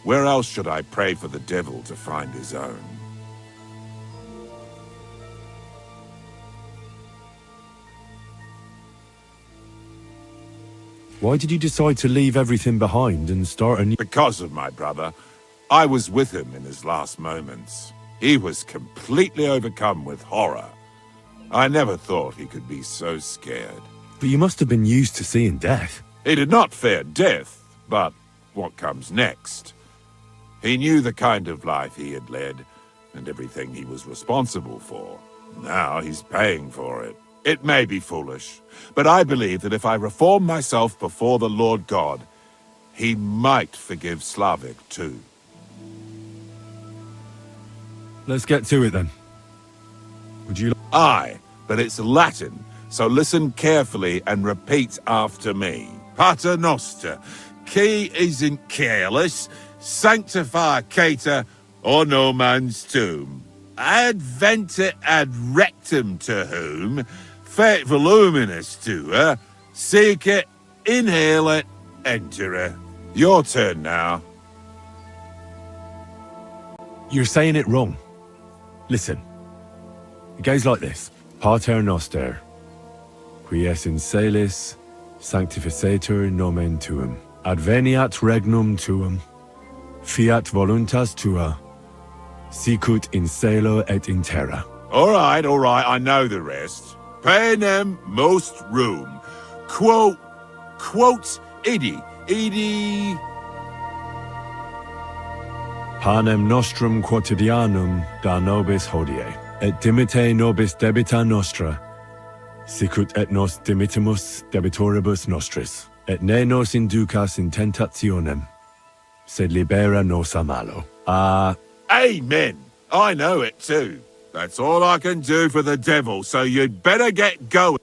Where else should I pray for the devil to find his own? Why did you decide to leave everything behind and start a new... Because of my brother. I was with him in his last moments. He was completely overcome with horror. I never thought he could be so scared. But you must have been used to seeing death. He did not fear death, but what comes next? He knew the kind of life he had led and everything he was responsible for. Now he's paying for it. It may be foolish, but I believe that if I reform myself before the Lord God, he might forgive Slavek too. Let's get to it then. Would you... Aye, but it's Latin, so listen carefully and repeat after me. Pater Noster, qui is in careless, sanctify cater, or no man's tomb. Adventure ad rectum to whom, fet voluminous to her, seek it, inhale it, enter it. Your turn now. You're saying it wrong. Listen. It goes like this. Pater Noster, qui es in celis, sanctificetur nomen tuum. Adveniat regnum tuum, fiat voluntas tua, sicut in celo et in terra. All right, I know the rest. Panem most room. Quote, idi. Panem nostrum quotidianum da nobis hodie, et dimite nobis debita nostra, Sicut et nos dimittimus debitoribus nostris, et ne nos inducas in tentationem, sed libera nos a malo. Amen. I know it too. That's all I can do for the devil, so you'd better get going.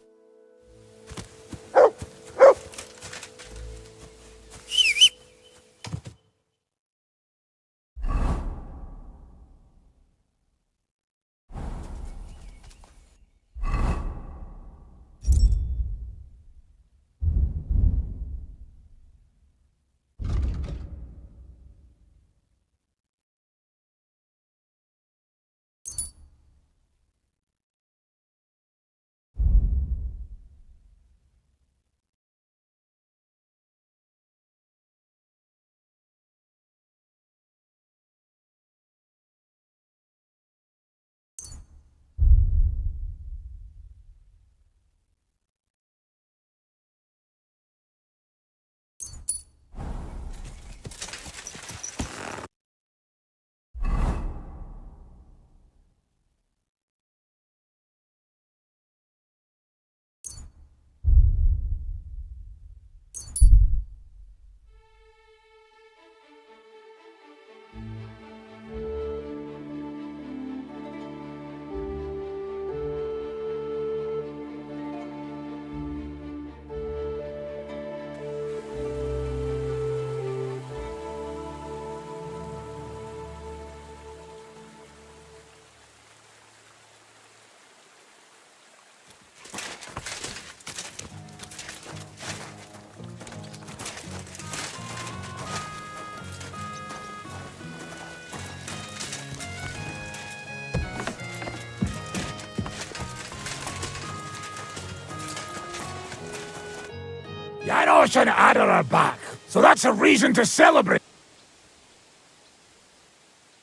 Janos and Ada are back, so that's a reason to celebrate.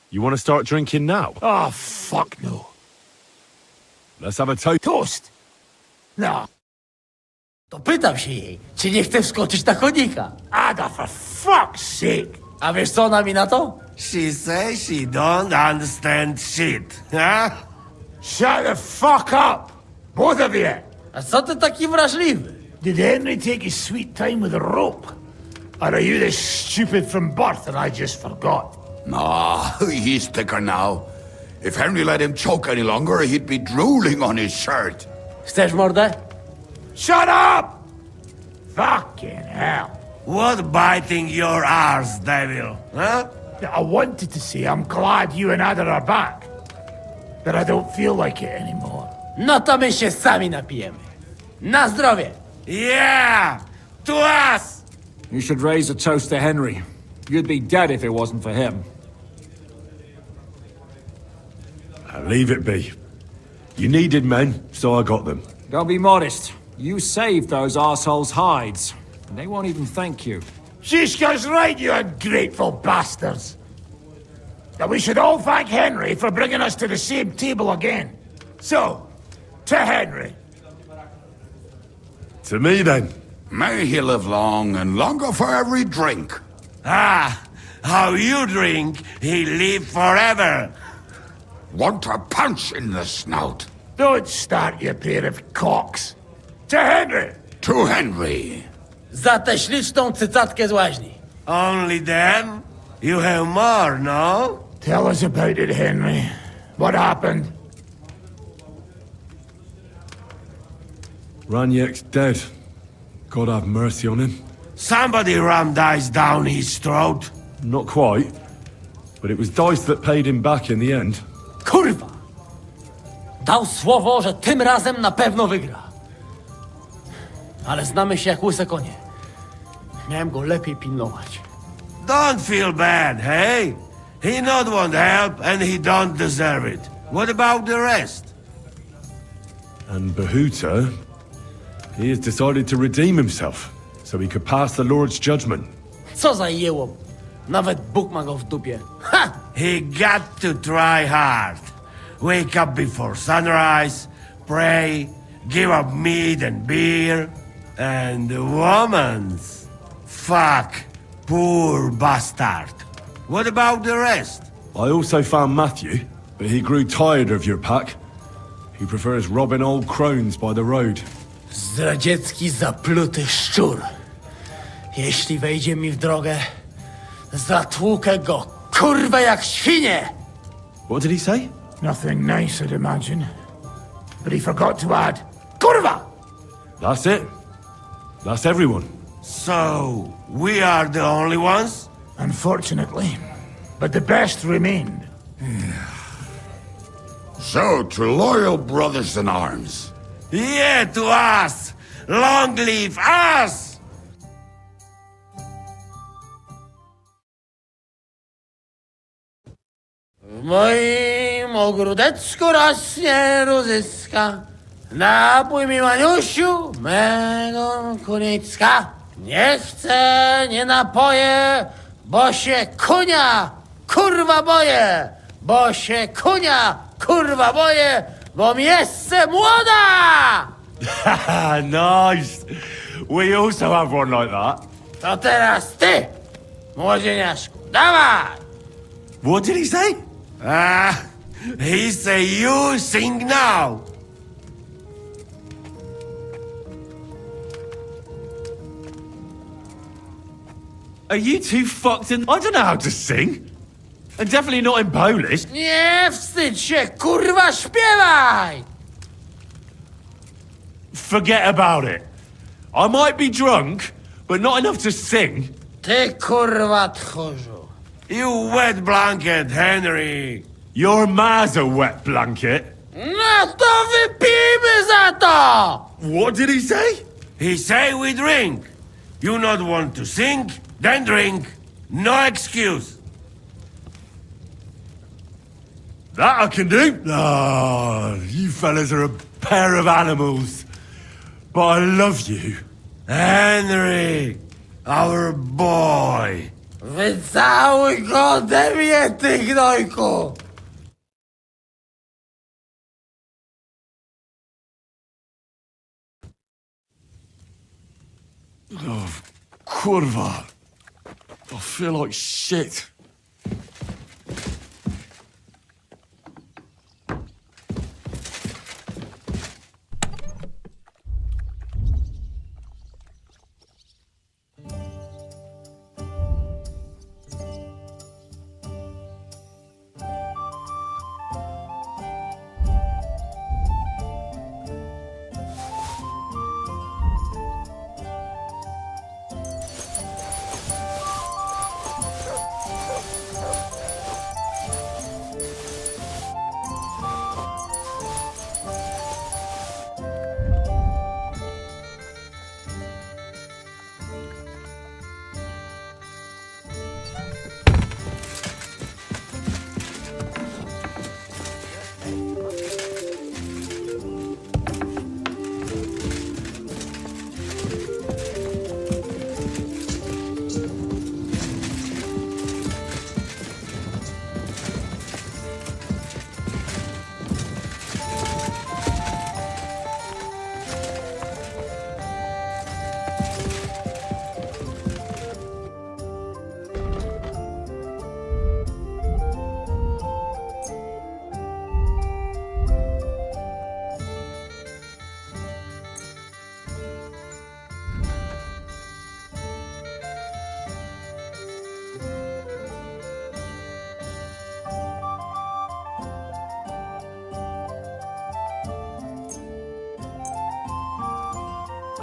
You want to start drinking now? Oh, fuck no. Let's have a toast. Toast? No. To pytam się jej, czy nie chce wskoczyć na konika. Ada, for fuck's sake. A wiesz co ona mi na to? She says she don't understand shit, huh? Shut the fuck up, both of you. A co ty taki wrażliwy? Did Henry take his sweet time with a rope? Or are you this stupid from birth and I just forgot? Nah, he's thicker now. If Henry let him choke any longer, he'd be drooling on his shirt. Chcesz mordę? Shut up! Fucking hell. What biting your arse, devil, huh? I wanted to say I'm glad you and Ada are back. But I don't feel like it anymore. No to my się sami napijemy. Na zdrowie! Yeah! To us! You should raise a toast to Henry. You'd be dead if it wasn't for him. Leave it be. You needed men, so I got them. Don't be modest. You saved those assholes' hides. And they won't even thank you. Shishka's right, you ungrateful bastards. That we should all thank Henry for bringing us to the same table again. So, to Henry. To me, then. May he live long and longer for every drink. Ah, how you drink, he live forever. Want a punch in the snout. Don't start, you pair of cocks. To Henry. To Henry. Za tę śliczną cycatkę z łaźni. Only them? You have more, no? Tell us about it, Henry. What happened? Raniek's dead. God have mercy on him. Somebody rammed dice down his throat. Not quite. But it was Dice that paid him back in the end. Kurwa! Dał słowo, że tym razem na pewno wygra. Ale znamy się jak łyse konie. Miałem go lepiej pilnować. Don't feel bad, hey? He not want help and he don't deserve it. What about the rest? And Bahuta, he has decided to redeem himself, so he could pass the Lord's judgment. Co za jełom. Nawet Bóg ma go w dupie. Ha! He got to try hard. Wake up before sunrise, pray, give up meat and beer, and the woman's. Fuck, poor bastard. What about the rest? I also found Matthew, but he grew tired of your pack. He prefers robbing old crones by the road. Zdradziecki, zapluty szczur. Jeśli wejdzie mi w drogę, zatłukę go, kurwę, jak świnie! What did he say? Nothing nice, I'd imagine. But he forgot to add, Kurva! That's it. That's everyone. So, we are the only ones? Unfortunately. But the best remained. So, to loyal brothers in arms. Yeah, to us! Long live us! W moim ogródeczku rośnie różyska. Napój mi, Maniusiu, mego kunicka. Nie chcę, nie napoję, bo się kunia, kurwa boję. Bo się kunia, kurwa boję, bo miejsce młoda! Nice. We also have one like that. To teraz ty, młodzieniaszku, dawaj! What did he say? He say you sing now. Are you two fucked in? I don't know how to sing. And definitely not in Polish. Nie wstydź się, kurwa, śpiewaj! Forget about it. I might be drunk, but not enough to sing. Ty, kurwa, tchórzu. You wet blanket, Henry. Your ma's a wet blanket. No to wypijmy za to! What did he say? He say we drink. You not want to sing? Then drink. No excuse. That I can do. Ah, you fellas are a pair of animals. But I love you. Henry, our boy. Wycałuj go ode mnie, ty gnojku! Oh, kurwa. I feel like shit.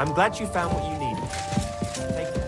I'm glad you found what you needed. Take care.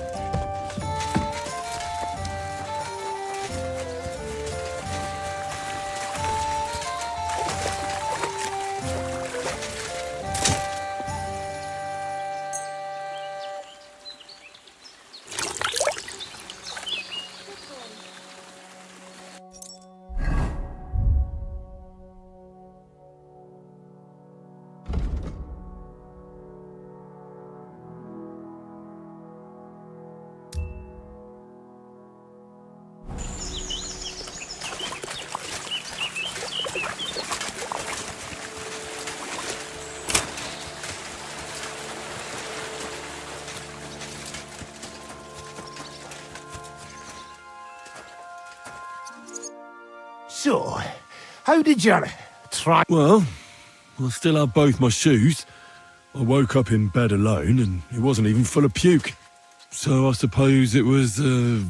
So, how did you try? Well, I still have both my shoes. I woke up in bed alone, and it wasn't even full of puke. So I suppose it was a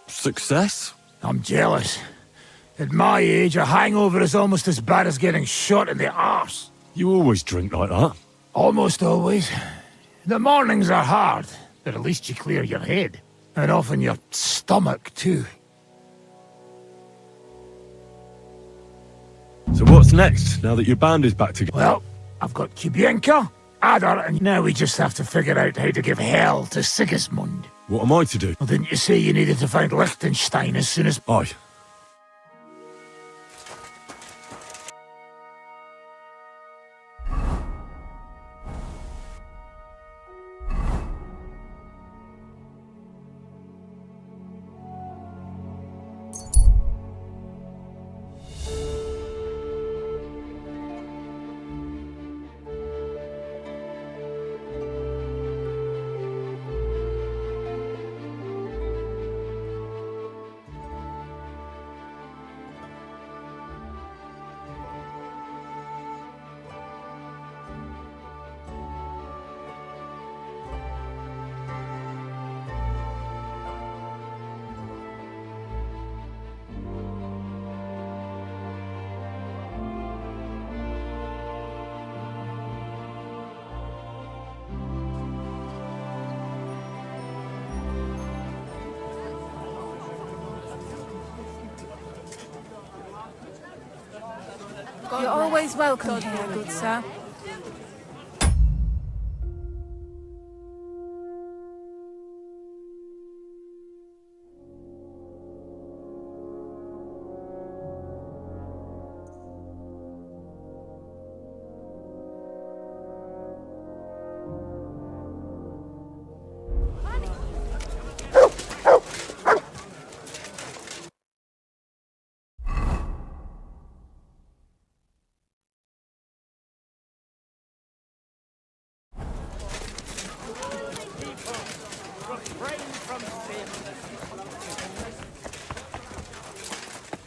success? I'm jealous. At my age, a hangover is almost as bad as getting shot in the arse. You always drink like that? Almost always. The mornings are hard, but at least you clear your head. And often your stomach, too. So what's next, now that your band is back together? Well, I've got Kubienka, Adar, and now we just have to figure out how to give hell to Sigismund. What am I to do? Well, didn't you say you needed to find Liechtenstein as soon as... Aye. You're always welcome here, good sir.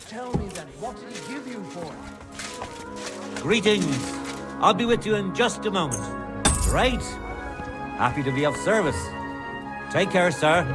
Tell me then, what did he give you for it? Greetings. I'll be with you in just a moment. Right. Happy to be of service. Take care, sir.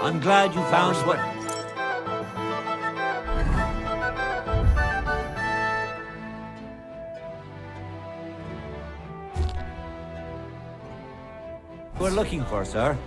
I'm glad you found what... we're looking for, sir?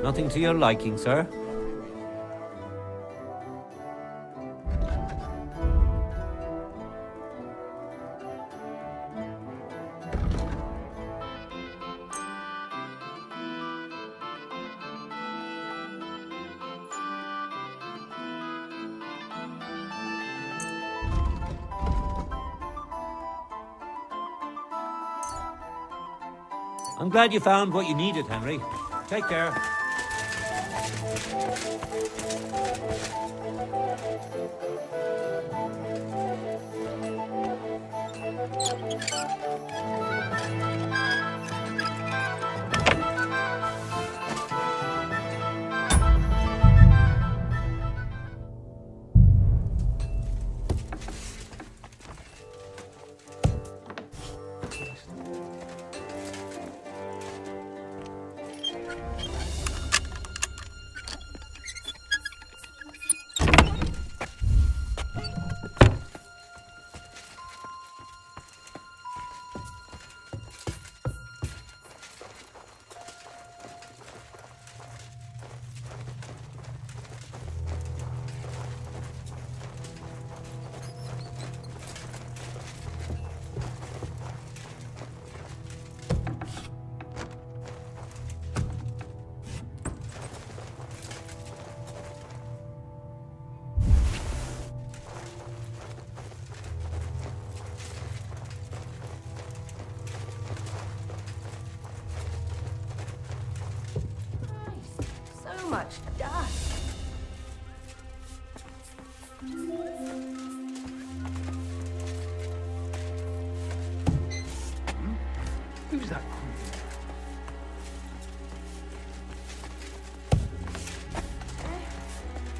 Nothing to your liking, sir? I'm glad you found what you needed, Henry. Take care. So much dust. Who's that?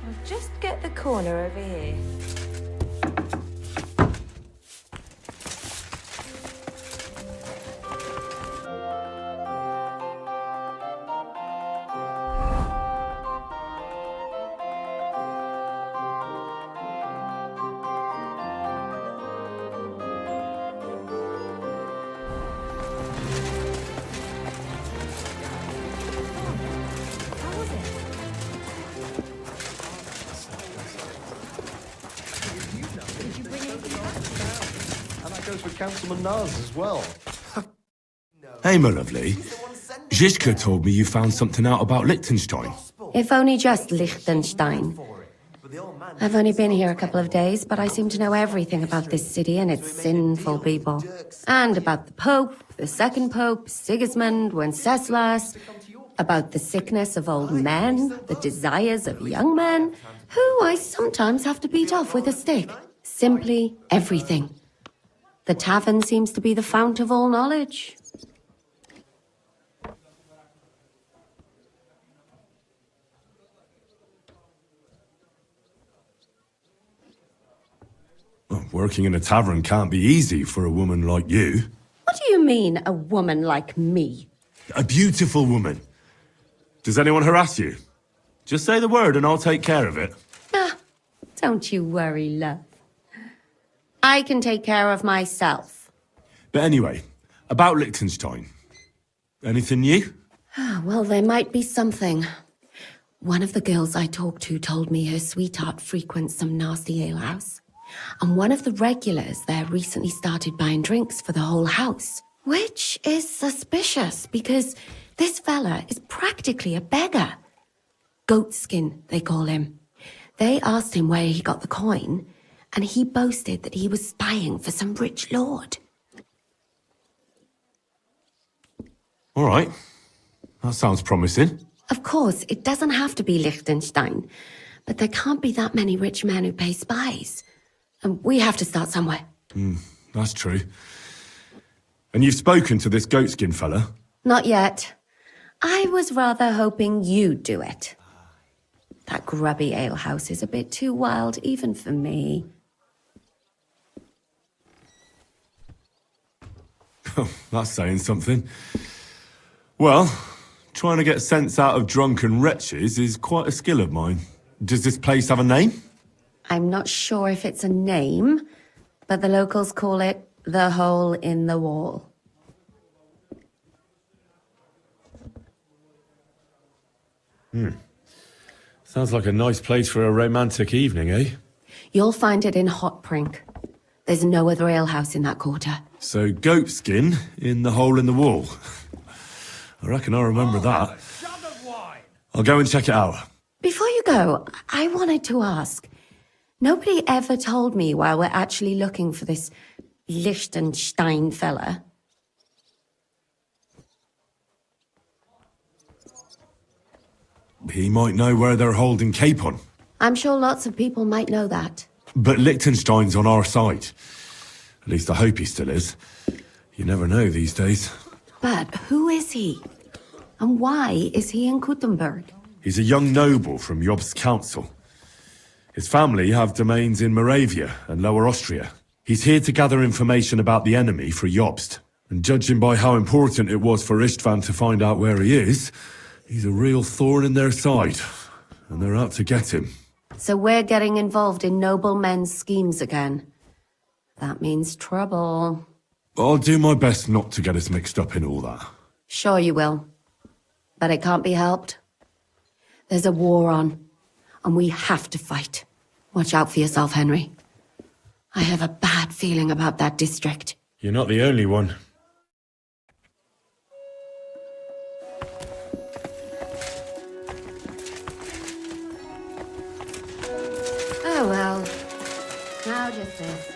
I'll just get the corner over here. Goes with Councilman Nars as well. Hey, my lovely. Zizka told me you found something out about Liechtenstein. If only just Liechtenstein. I've only been here a couple of days, but I seem to know everything about this city and its sinful people. And about the Pope, the second Pope, Sigismund, Wenceslas, about the sickness of old men, the desires of young men, who I sometimes have to beat off with a stick. Simply everything. The tavern seems to be the fount of all knowledge. Well, working in a tavern can't be easy for a woman like you. What do you mean, a woman like me? A beautiful woman. Does anyone harass you? Just say the word and I'll take care of it. Ah, don't you worry, love. I can take care of myself. But anyway, about Liechtenstein. Anything new? Well, there might be something. One of the girls I talked to told me her sweetheart frequents some nasty alehouse. And one of the regulars there recently started buying drinks for the whole house. Which is suspicious, because this fella is practically a beggar. Goatskin, they call him. They asked him where he got the coin, and he boasted that he was spying for some rich lord. All right. That sounds promising. Of course, it doesn't have to be Liechtenstein, but there can't be that many rich men who pay spies. And we have to start somewhere. That's true. And you've spoken to this goatskin fella? Not yet. I was rather hoping you'd do it. That grubby alehouse is a bit too wild, even for me. Oh, that's saying something. Well, trying to get sense out of drunken wretches is quite a skill of mine. Does this place have a name? I'm not sure if it's a name, but the locals call it the Hole in the Wall. Sounds like a nice place for a romantic evening, eh? You'll find it in Hot Prink. There's no other alehouse in that quarter. So goatskin in the hole in the wall. I reckon I remember that. I'll go and check it out. Before you go, I wanted to ask. Nobody ever told me why we're actually looking for this Liechtenstein fella. He might know where they're holding Capon. I'm sure lots of people might know that. But Liechtenstein's on our side. At least I hope he still is. You never know these days. But who is he? And why is he in Kuttenberg? He's a young noble from Jobst's council. His family have domains in Moravia and Lower Austria. He's here to gather information about the enemy for Jobst. And judging by how important it was for Istvan to find out where he is, he's a real thorn in their side. And they're out to get him. So we're getting involved in noble men's schemes again. That means trouble. I'll do my best not to get us mixed up in all that. Sure you will. But it can't be helped. There's a war on, and we have to fight. Watch out for yourself, Henry. I have a bad feeling about that district. You're not the only one. Oh well. Now just this.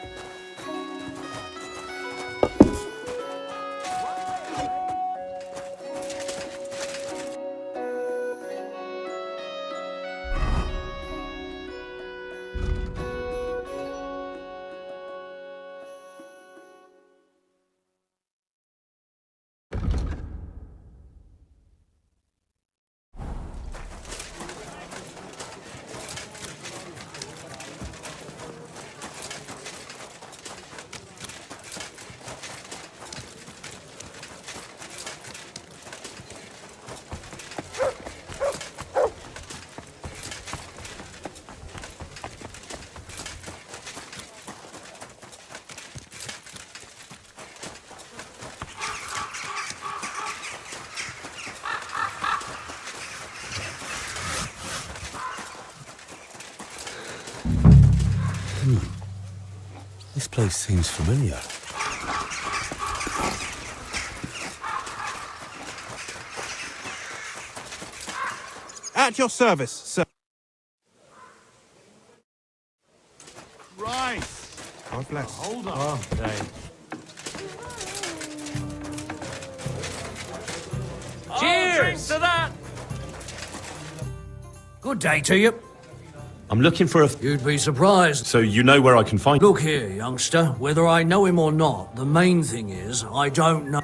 This place seems familiar. At your service, sir. Christ! God bless. Hold on. Oh, Cheers to that! Good day to you. I'm looking for a... You'd be surprised. So you know where I can find... Look here, youngster. Whether I know him or not, the main thing is, I don't know.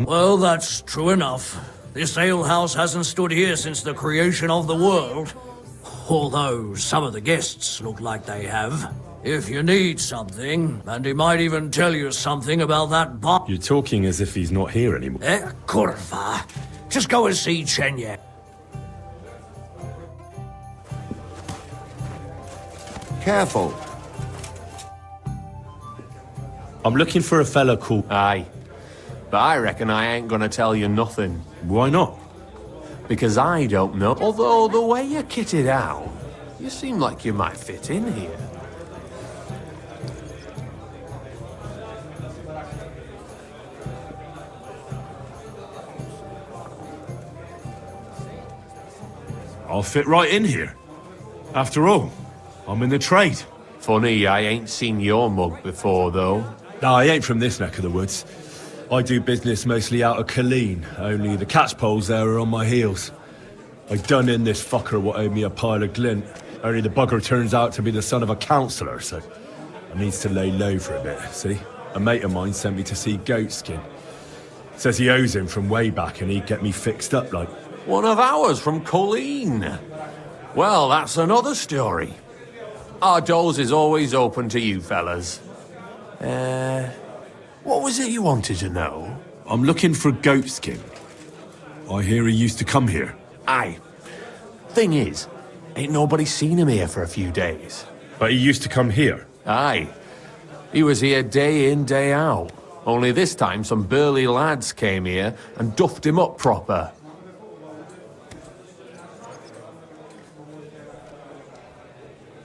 Well, that's true enough. This alehouse hasn't stood here since the creation of the world. Although some of the guests look like they have. If you need something, and he might even tell you something about that bar... You're talking as if he's not here anymore. Kurva. Just go and see Chenya. Careful. I'm looking for a fella called... Aye. But I reckon I ain't gonna tell you nothing. Why not? Because I don't know. Although, the way you're kitted out, you seem like you might fit in here. I'll fit right in here. After all, I'm in the trade. Funny, I ain't seen your mug before, though. No, I ain't from this neck of the woods. I do business mostly out of Colleen, only the catchpoles there are on my heels. I done in this fucker what owed me a pile of glint, only the bugger turns out to be the son of a councillor, so... I needs to lay low for a bit, see? A mate of mine sent me to see Goatskin. Says he owes him from way back and he'd get me fixed up like... One of ours from Colleen. Well, that's another story. Our doors is always open to you fellas. What was it you wanted to know? I'm looking for Goatskin. I hear he used to come here. Aye. Thing is, ain't nobody seen him here for a few days. But he used to come here? Aye. He was here day in, day out. Only this time some burly lads came here and duffed him up proper.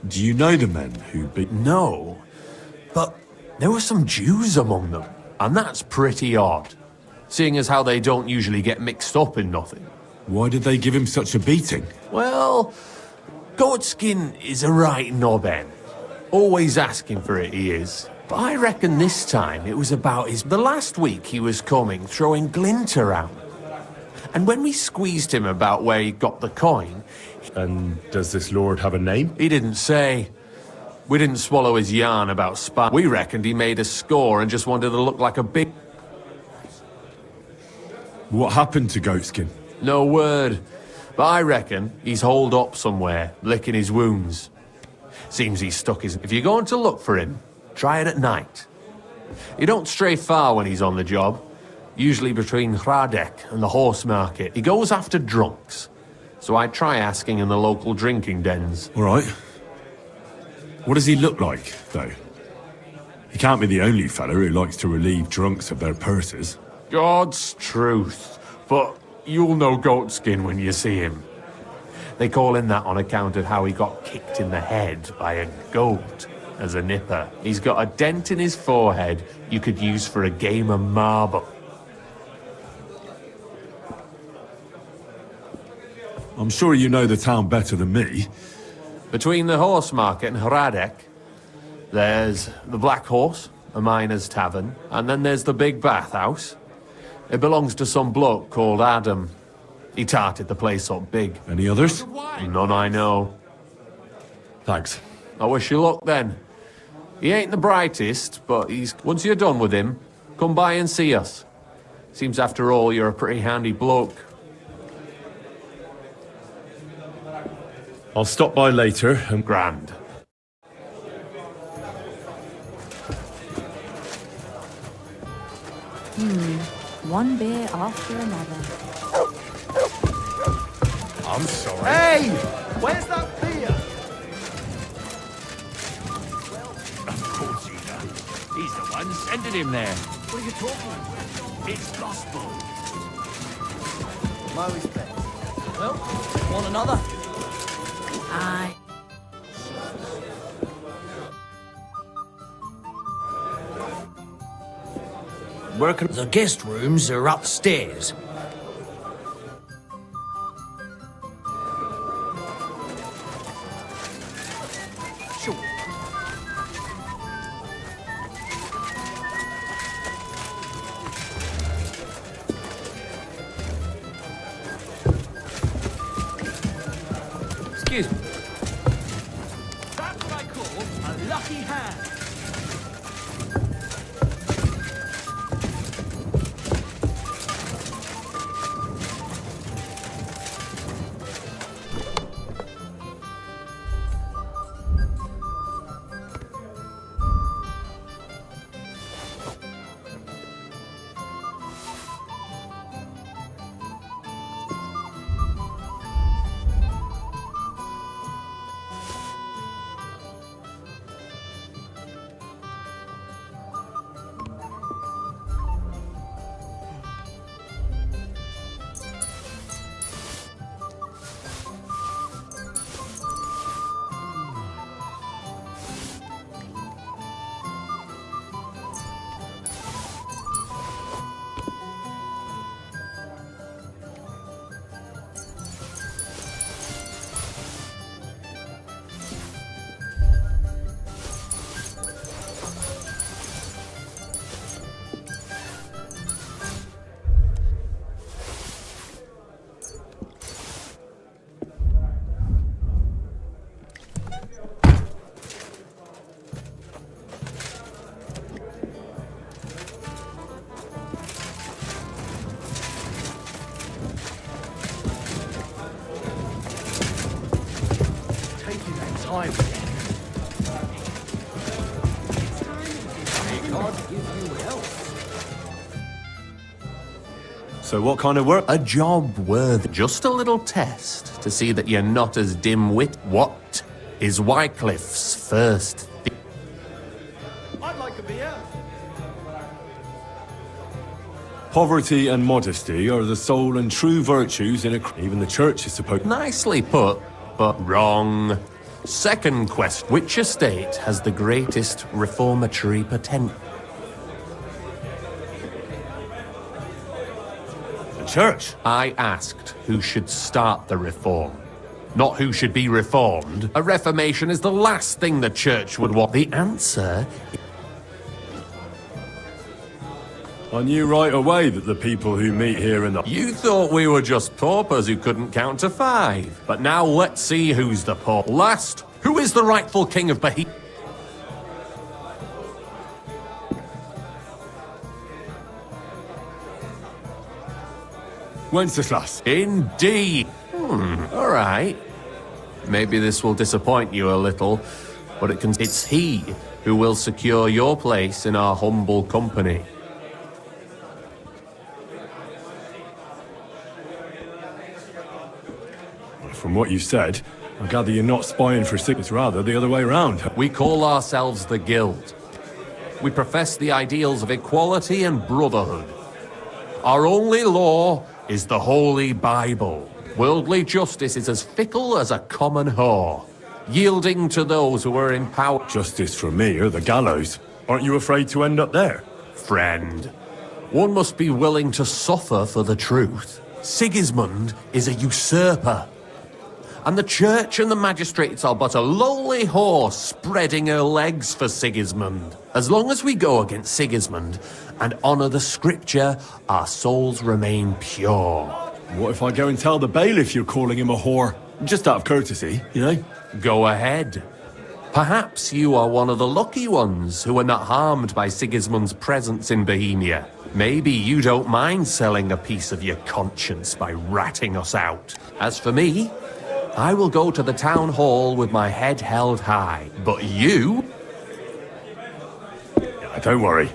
Do you know the men who beat... No, but there were some Jews among them, and that's pretty odd, seeing as how they don't usually get mixed up in nothing. Why did they give him such a beating? Well, Goatskin is a right knobhead. Always asking for it, he is. But I reckon this time it was about the last week he was coming, throwing glint around. And when we squeezed him about where he got the coin... And does this lord have a name? He didn't say. We didn't swallow his yarn about spy. We reckoned he made a score and just wanted to look like a big... What happened to Goatskin? No word. But I reckon he's holed up somewhere, licking his wounds. Seems he's stuck his... If you're going to look for him, try it at night. You don't stray far when he's on the job. Usually between Hradek and the horse market. He goes after drunks. So I'd try asking in the local drinking dens. All right. What does he look like, though? He can't be the only fella who likes to relieve drunks of their purses. God's truth. But you'll know Goatskin when you see him. They call him that on account of how he got kicked in the head by a goat as a nipper. He's got a dent in his forehead you could use for a game of marble. I'm sure you know the town better than me. Between the horse market and Hradek, there's the Black Horse, a miner's tavern, and then there's the big bathhouse. It belongs to some bloke called Adam. He tarted the place up big. Any others? None I know. Thanks. I wish you luck then. He ain't the brightest, but once you're done with him, come by and see us. Seems after all you're a pretty handy bloke. I'll stop by later and... Grand. One beer after another. I'm sorry. Hey! Where's that beer? Of course you know. He's the one sending him there. What are you talking about? It's gospel. My respect. Well, want another? Aye. The guest rooms are upstairs. Sure. Excuse me. That's what I call a lucky hand. time. May God give you health. So what kind of work? A job worthy. Just a little test to see that you're not as dim-wit. What is Wycliffe's first I'd like a beer. Poverty and modesty are the sole and true virtues in a... Even the church is supposed... Nicely put, but wrong. Second question. Which estate has the greatest reformatory potential? The church? I asked who should start the reform, not who should be reformed. A reformation is the last thing the church would want. The answer... I knew right away that the people who meet here in the... You thought we were just paupers who couldn't count to 5. But now let's see who's the pauper. Last, who is the rightful king of Bohemia? Wenceslas. Indeed. All right. Maybe this will disappoint you a little, but it's he who will secure your place in our humble company. From what you've said, I gather you're not spying for Sigurd, rather the other way around. We call ourselves the Guild. We profess the ideals of equality and brotherhood. Our only law is the Holy Bible. Worldly justice is as fickle as a common whore, yielding to those who are in power. Justice for me or the gallows. Aren't you afraid to end up there? Friend, one must be willing to suffer for the truth. Sigismund is a usurper. And the church and the magistrates are but a lowly horse spreading her legs for Sigismund. As long as we go against Sigismund and honour the scripture, our souls remain pure. What if I go and tell the bailiff you're calling him a whore? Just out of courtesy, you know? Go ahead. Perhaps you are one of the lucky ones who are not harmed by Sigismund's presence in Bohemia. Maybe you don't mind selling a piece of your conscience by ratting us out. As for me, I will go to the town hall with my head held high. But you? Don't worry.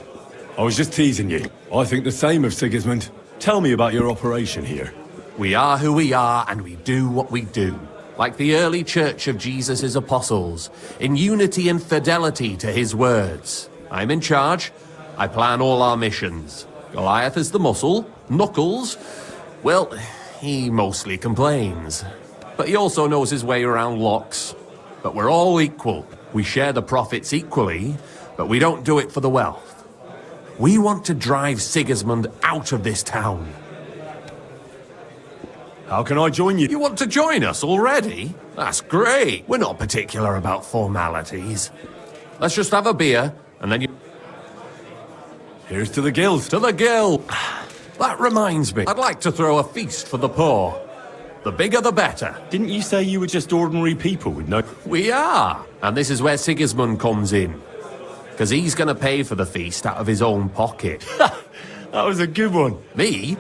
I was just teasing you. I think the same of Sigismund. Tell me about your operation here. We are who we are, and we do what we do. Like the early church of Jesus' apostles, in unity and fidelity to his words. I'm in charge. I plan all our missions. Goliath is the muscle. Knuckles, well, he mostly complains. But he also knows his way around locks. But we're all equal. We share the profits equally, but we don't do it for the wealth. We want to drive Sigismund out of this town. How can I join you? You want to join us already? That's great. We're not particular about formalities. Let's just have a beer, and then you... Here's to the Guild. To the Guild. That reminds me, I'd like to throw a feast for the poor. The bigger the better. Didn't you say you were just ordinary people with no... We are. And this is where Sigismund comes in. Because he's going to pay for the feast out of his own pocket. That was a good one. Me?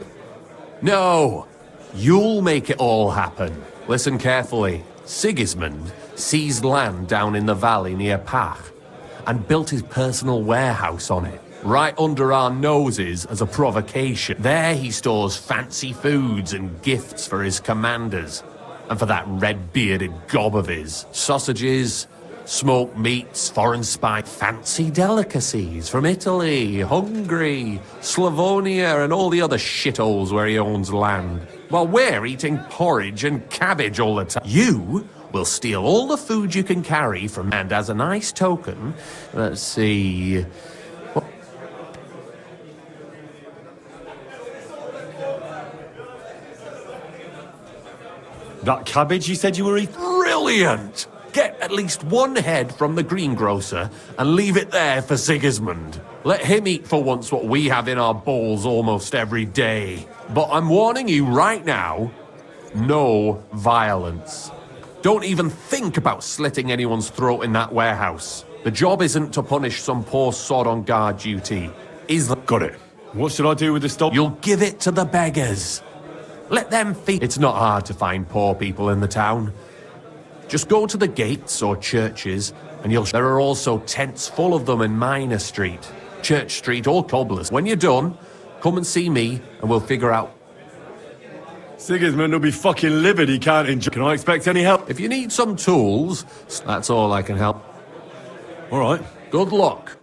No. You'll make it all happen. Listen carefully. Sigismund seized land down in the valley near Pach and built his personal warehouse on it. Right under our noses as a provocation. There he stores fancy foods and gifts for his commanders. And for that red-bearded gob of his. Sausages, smoked meats, foreign spice, fancy delicacies from Italy, Hungary, Slavonia, and all the other shitholes where he owns land. While we're eating porridge and cabbage all the time. You will steal all the food you can carry from... And as a nice token, let's see... That cabbage you said you were eating? Brilliant! Get at least one head from the greengrocer and leave it there for Sigismund. Let him eat for once what we have in our bowls almost every day. But I'm warning you right now, no violence. Don't even think about slitting anyone's throat in that warehouse. The job isn't to punish some poor sod on guard duty. Got it. What should I do with the stock? You'll give it to the beggars. Let them feed. It's not hard to find poor people in the town. Just go to the gates or churches, and there are also tents full of them in Minor Street, Church Street, or Cobblers. When you're done, come and see me, and we'll figure out. Sigismund will be fucking livid he can't enjoy. Can I expect any help? If you need some tools, that's all I can help. All right. Good luck.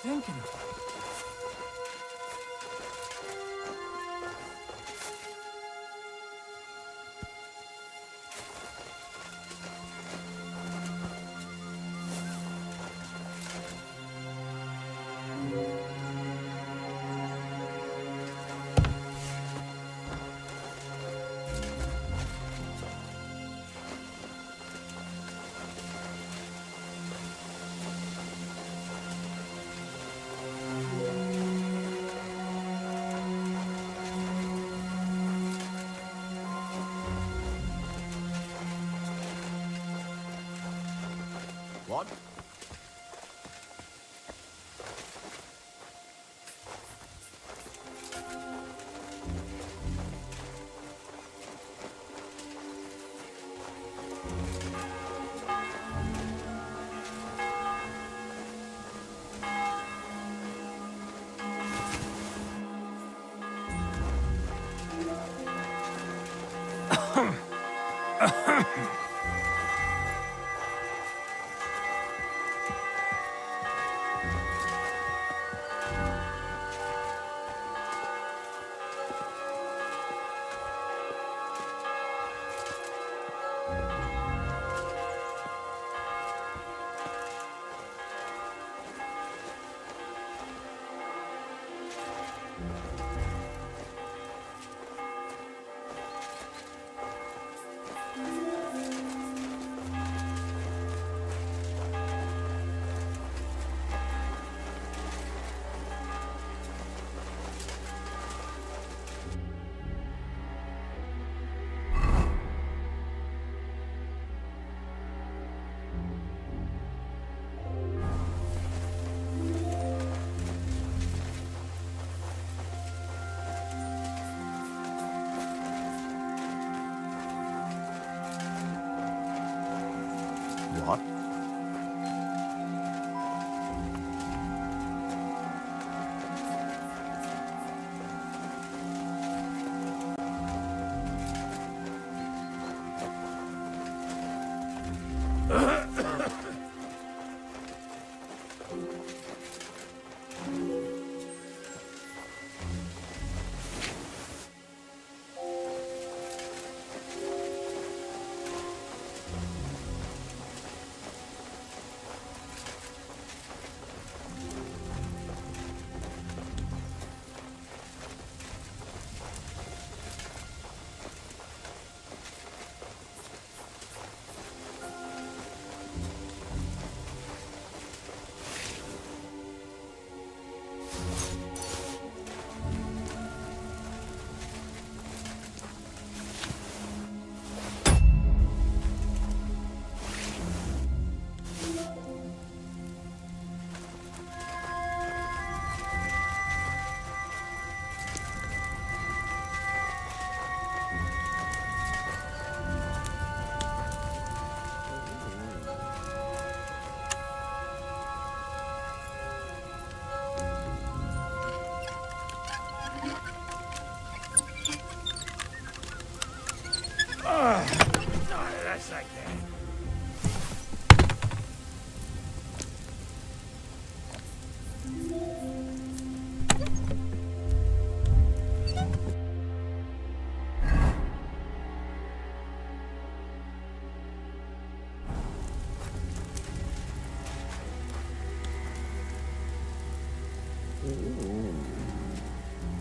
thinking about? What?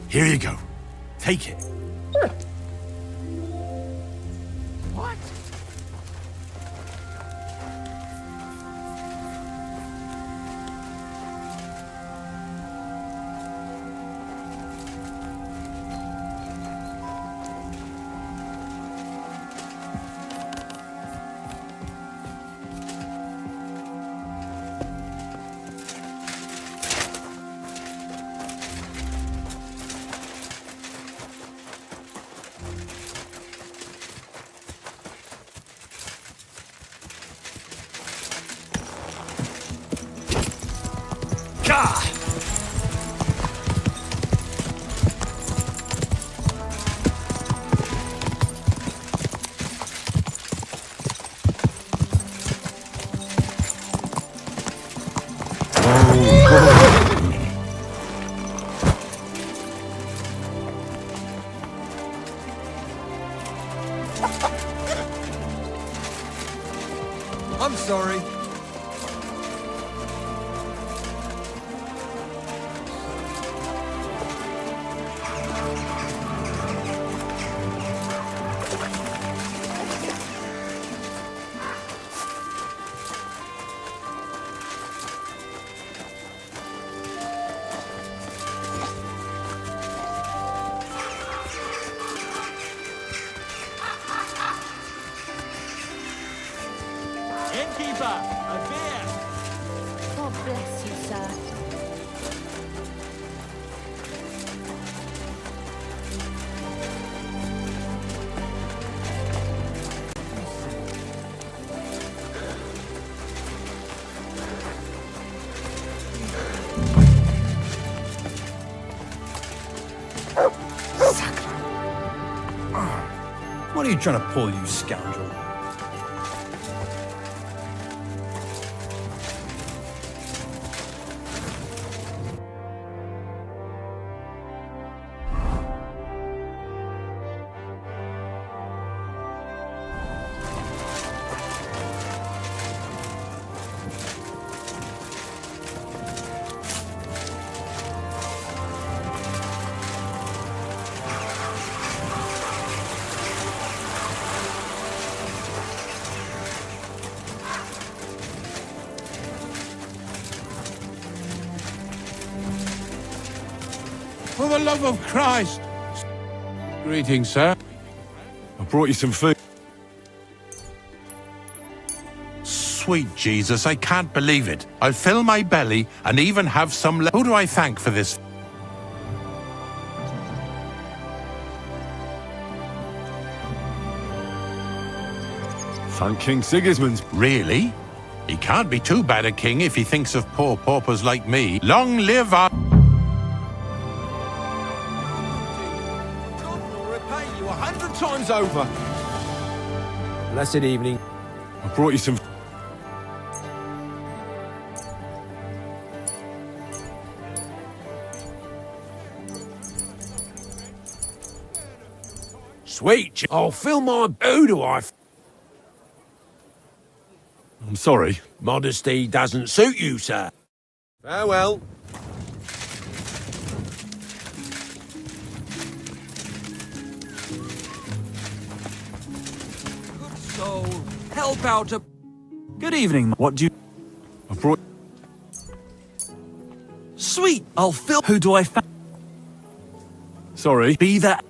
Here you go. Take it. What? I'm sorry. Innkeeper, a beer! God bless you, sir. What are you trying to pull, you scoundrel? For the love of Christ! Greetings, sir. I brought you some food. Sweet Jesus, I can't believe it. I'll fill my belly and even have some left. Who do I thank for this? Thank King Sigismund. Really? He can't be too bad a king if he thinks of poor paupers like me. Long live our... God will repay you 100 times over. Blessed evening. I brought you some... Sweet. I'll fill my... Who do I... I'm sorry. Modesty doesn't suit you, sir. Farewell. Good soul, help out a... Good evening. What do you... I brought... Sweet, I'll fill... Who do I Sorry. Be that...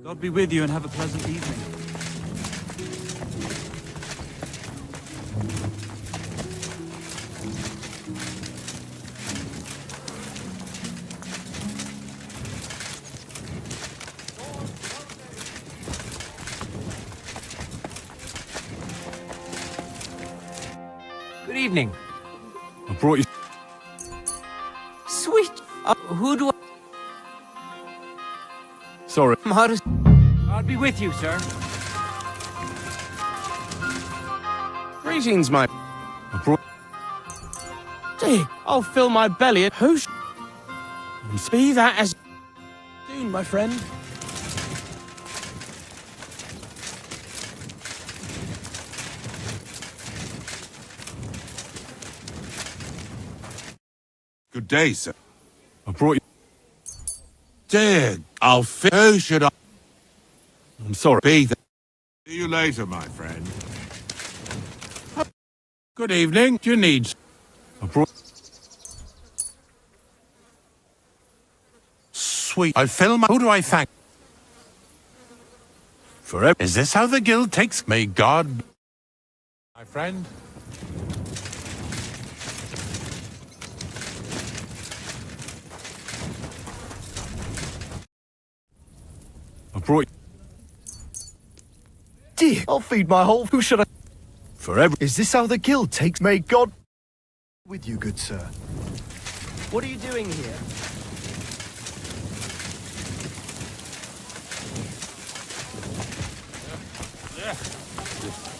God be with you and have a pleasant evening. Good evening. I brought you... Sweet. Who do I... Sorry. Modest... I'll be with you, sir. Greetings, my... I brought... Dig. I'll fill my belly at... Who's... Be that as... Soon, my friend. Good day, sir. I brought you... Dear, who should I I'm sorry. be? See you later, my friend. Good evening. Do you need? I brought... Sweet. I'll fill my... Who do I thank? Forever. Is this how the guild takes... May God... My friend? I brought... Dear, I'll feed my whole... Who should I... Forever. Is this how the guild takes... May God... with you, good sir. What are you doing here?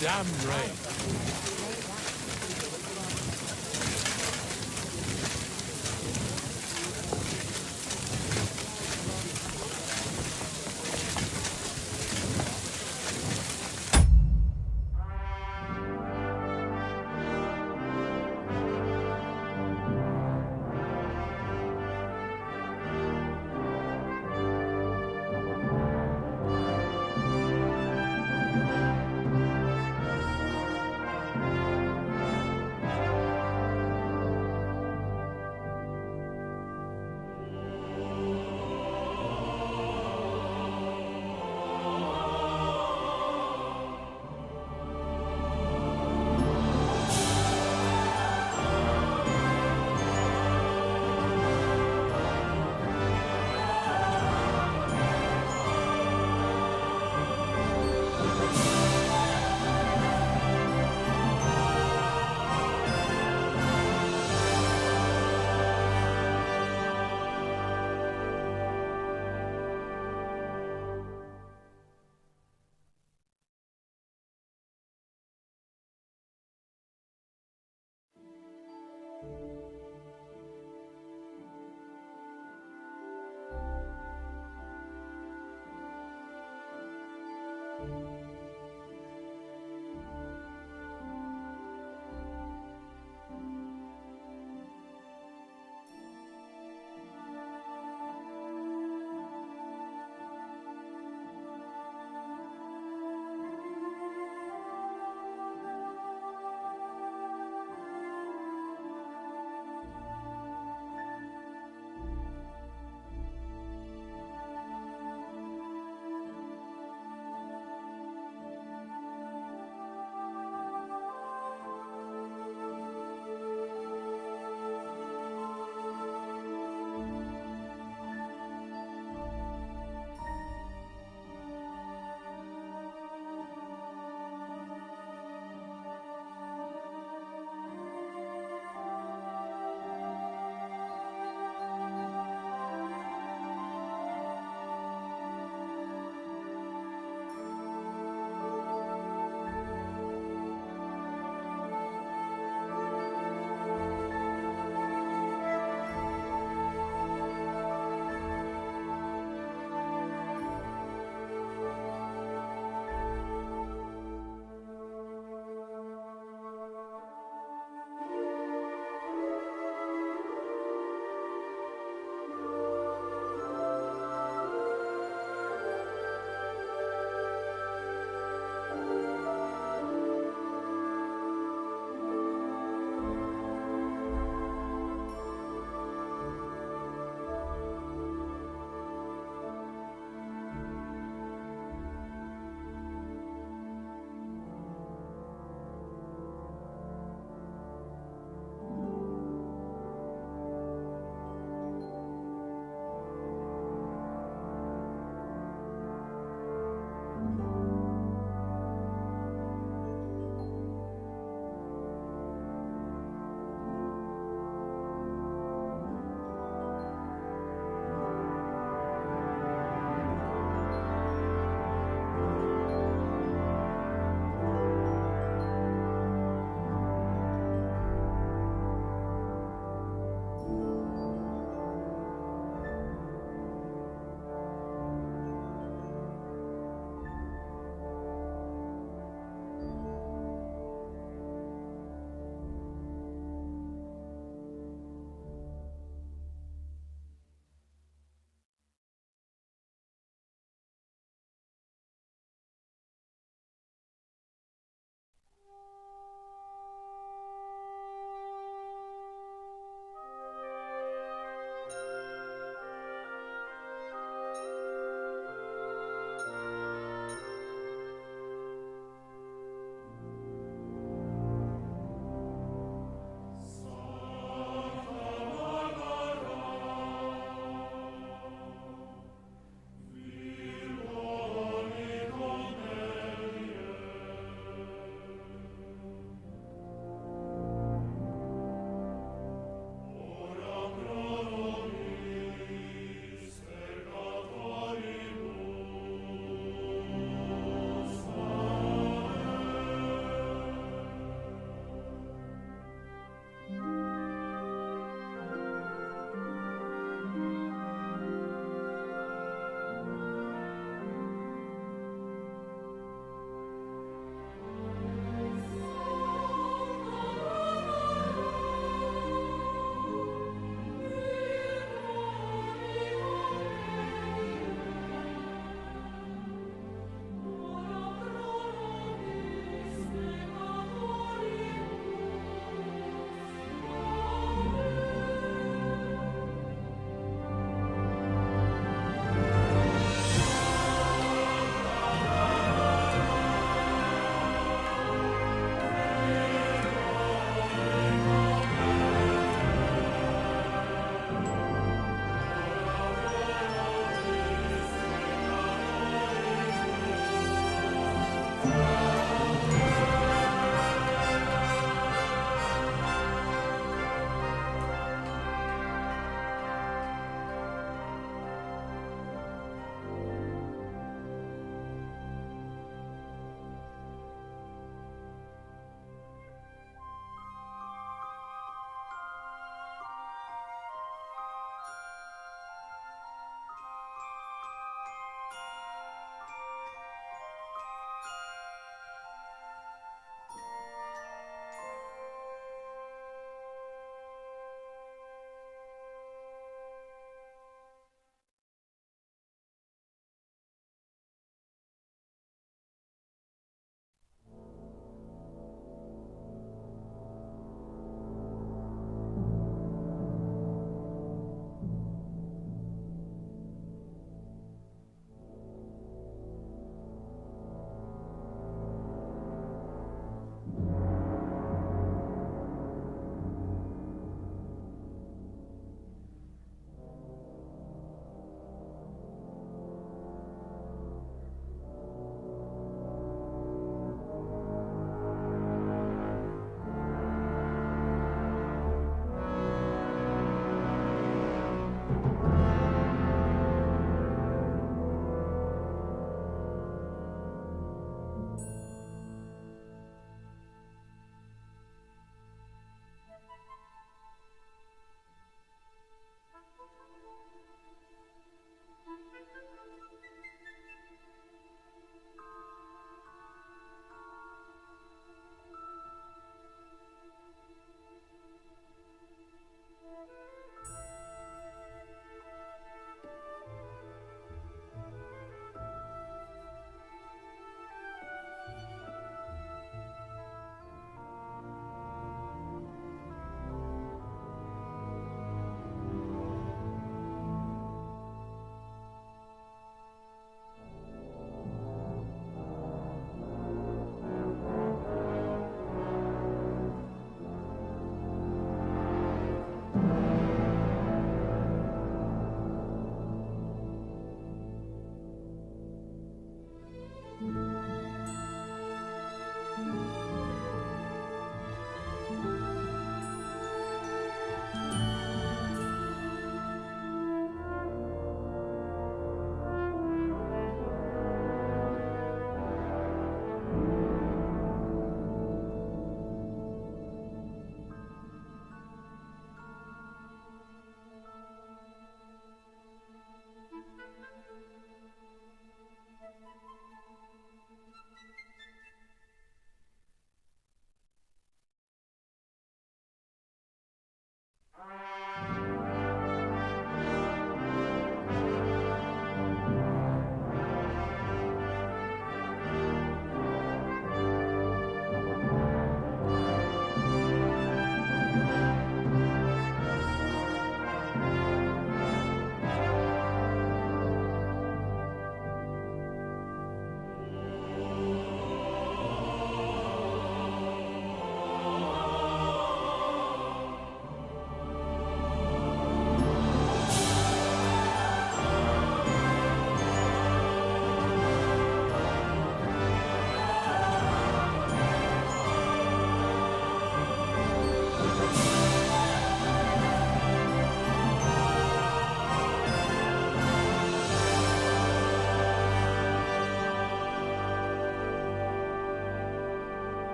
Damn rain.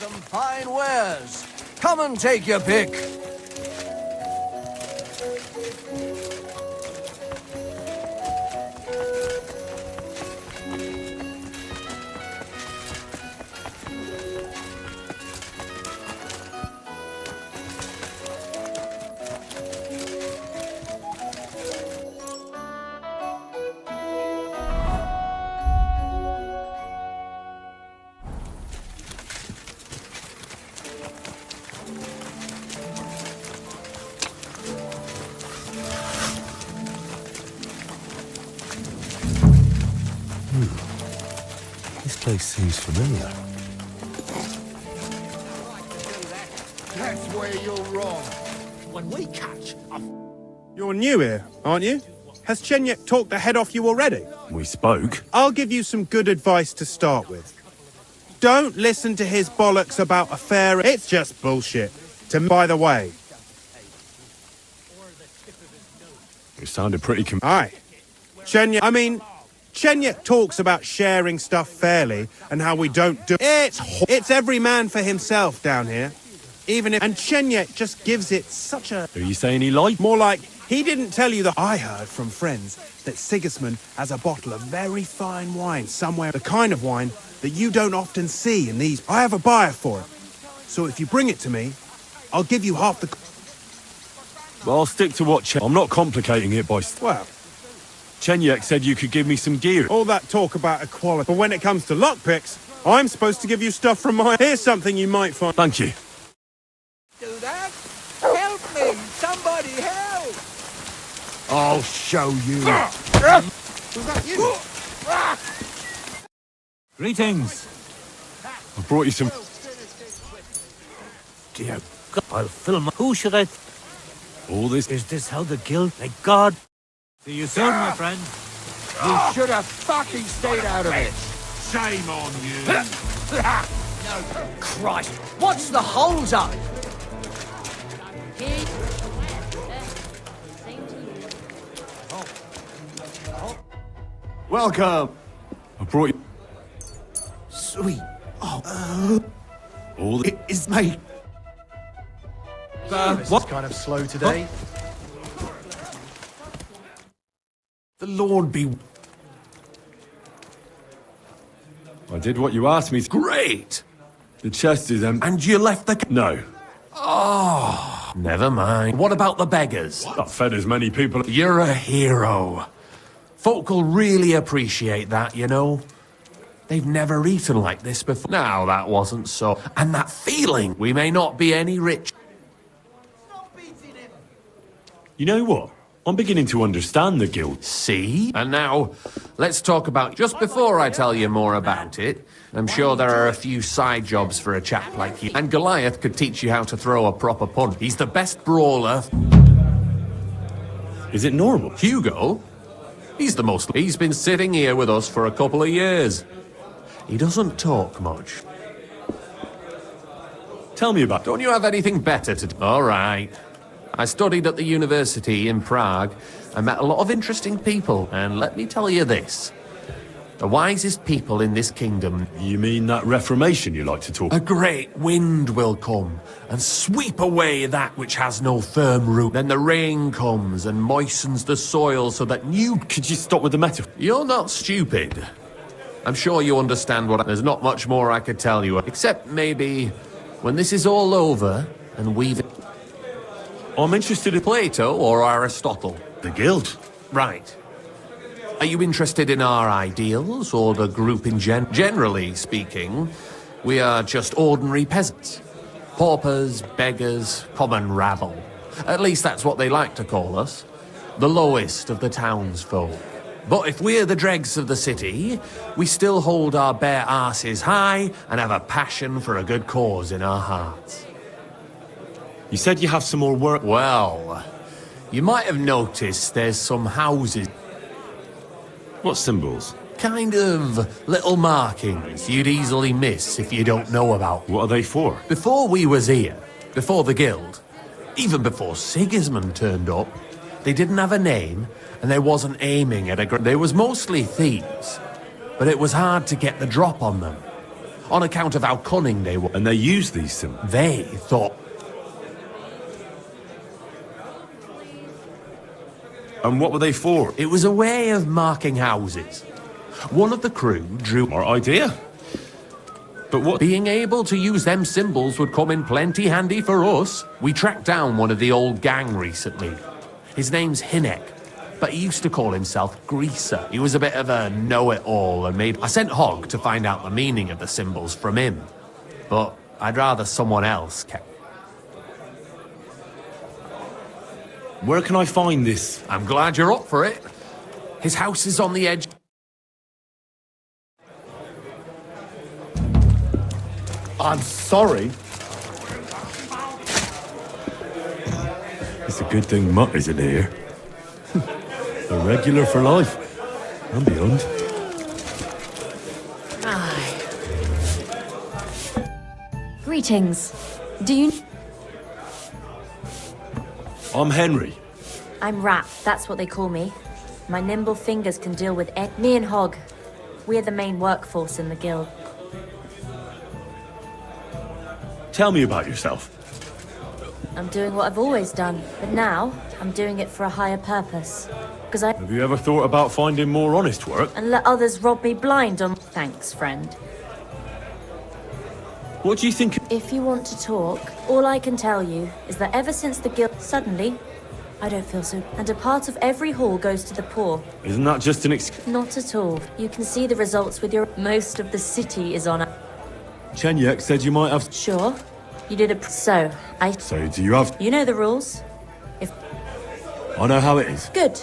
some fine wares. Come and take your pick. This place seems familiar. That's where you're wrong. When we catch You're new here, aren't you? Has Chenyek talked the head off you already? We spoke. I'll give you some good advice to start with. Don't listen to his bollocks about a fair. It's just bullshit. By the way. You sounded pretty Aye. Chenyek talks about sharing stuff fairly and how we don't do it's every man for himself down here. Even if and Chenyek just gives it such a Are you saying he lied? More like he didn't tell you that I heard from friends that Sigismund has a bottle of very fine wine somewhere, the kind of wine that you don't often see in these. I have a buyer for it. So if you bring it to me, I'll give you half the Well, I'll stick to what I'm not complicating it by... Well, Chenyek said you could give me some gear. all that talk about equality. But when it comes to lockpicks, I'm supposed to give you stuff from my... Here's something you might find. Thank you. do that? Help me! Somebody help! I'll show you. Was that you? Greetings. I brought you some... Dear God, I'll film. Who should I... All this... Is this how the guild... May God... See you soon, my friend. You should have fucking stayed out of it. Shame on you. Christ, what's the hold up? Welcome. I brought you... Sweet. All this... It is me. What? Kind of slow today. The Lord be... I did what you asked me. Great! The chest is empty. And you left the... No. Oh, never mind. What about the beggars? I've fed as many people... You're a hero. Folk will really appreciate that, you know. They've never eaten like this before. Now, that wasn't so. And that feeling, we may not be any rich. You know what? I'm beginning to understand the guild. See? And now, let's talk about... Just before I tell you more about it, I'm sure there are a few side jobs for a chap like you. And Goliath could teach you how to throw a proper punch. He's the best brawler. Is it normal? Hugo? He's the most... He's been sitting here with us for a couple of years. He doesn't talk much. Tell me about... Don't you have anything better to do? All right. I studied at the university in Prague. I met a lot of interesting people, and let me tell you this. The wisest people in this kingdom... You mean that reformation you like to talk... A great wind will come and sweep away that which has no firm root. Then the rain comes and moistens the soil so that new... Could you stop with the metaphor? You're not stupid. I'm sure you understand what... There's not much more I could tell you, except maybe when this is all over and we've... I'm interested in... Plato or Aristotle? The guild. Right. Are you interested in our ideals or the group in Generally speaking, we are just ordinary peasants. Paupers, beggars, common rabble. At least that's what they like to call us. The lowest of the townsfolk. But if we're the dregs of the city, we still hold our bare arses high and have a passion for a good cause in our hearts. You said you have some more work... Well, you might have noticed there's some houses... What symbols? Kind of little markings you'd easily miss if you don't know about. What are they for? Before we was here, before the guild, even before Sigismund turned up, they didn't have a name and they wasn't aiming at a... They was mostly thieves, but it was hard to get the drop on them. on account of how cunning they were. And they use these symbols. They thought. And what were they for? It was a way of marking houses. One of the crew drew Our idea. But what? Being able to use them symbols would come in plenty handy for us. We tracked down one of the old gang recently. His name's Hinek, but he used to call himself Greaser. He was a bit of a know-it-all and I sent Hogg to find out the meaning of the symbols from him. But I'd rather someone else kept. Where can I find this? I'm glad you're up for it. His house is on the edge. I'm sorry. It's a good thing Mutt isn't here. A regular for life. And beyond. Greetings. Do you... I'm Henry. I'm Rat, that's what they call me. My nimble fingers can deal with me and Hogg. We're the main workforce in the guild. Tell me about yourself. I'm doing what I've always done, but now I'm doing it for a higher purpose. Because I... Have you ever thought about finding more honest work? And let others rob me blind on... Thanks, friend. What do you think? If you want to talk, all I can tell you is that ever since the guild... Suddenly, I don't feel so... And a part of every haul goes to the poor. Isn't that just an excuse? Not at all. You can see the results with your... Most of the city is on... Chenyek said you might have... Sure. You did a... So, I... So do you have... You know the rules. If... I know how it is. Good.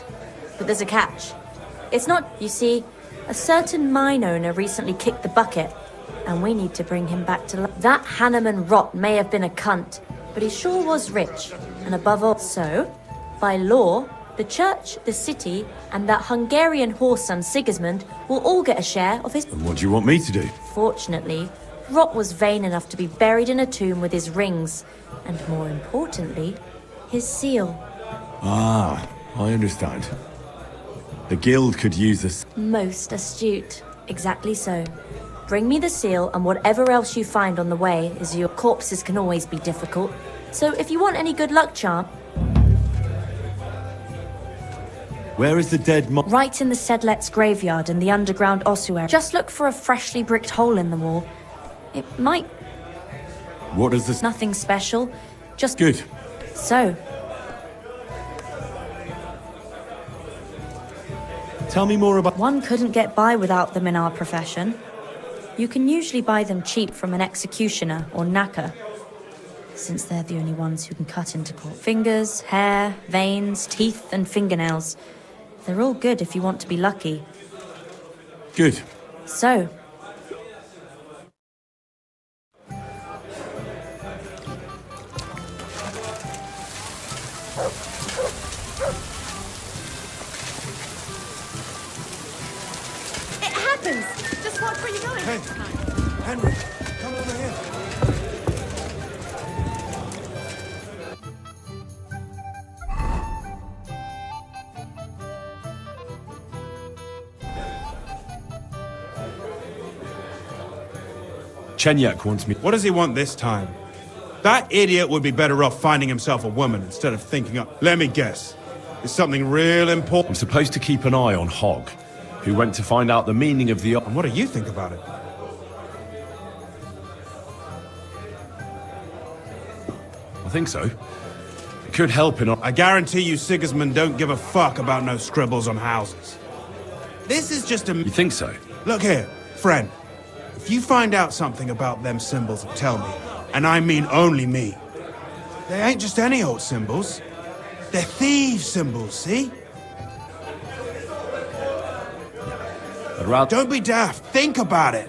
But there's a catch. It's not... You see, a certain mine owner recently kicked the bucket, and we need to bring him back to life. That Hanneman rot may have been a cunt, but he sure was rich, and above all... So, by law, the church, the city, and that Hungarian horse son Sigismund will all get a share of his... And what do you want me to do? Fortunately, Rot was vain enough to be buried in a tomb with his rings, and more importantly, his seal. Ah, I understand. The guild could use this. Most astute. Exactly so. Bring me the seal, and whatever else you find on the way is your... Corpses can always be difficult, so if you want any good luck charm... Where is the dead mo... Right in the Sedlet's graveyard in the underground ossuary. Just look for a freshly bricked hole in the wall. It might... What is this? Nothing special. Just... Good. So... Tell me more about... One couldn't get by without them in our profession. You can usually buy them cheap from an executioner or knacker, since they're the only ones who can cut into fingers, hair, veins, teeth, and fingernails. They're all good if you want to be lucky. Good. So... It happens! Just watch where you're going. Hey, Henry, come over here. Chenyek wants me... What does he want this time? That idiot would be better off finding himself a woman instead of thinking up... Let me guess. It's something real important. I'm supposed to keep an eye on Hogg, who went to find out the meaning of the... And what do you think about it? I think so. It could help in... I guarantee you Sigismund don't give a fuck about no scribbles on houses. This is just a... You think so? Look here, friend. If you find out something about them symbols, tell me. And I mean only me. They ain't just any old symbols. They're thieves' symbols, see? Don't be daft. Think about it.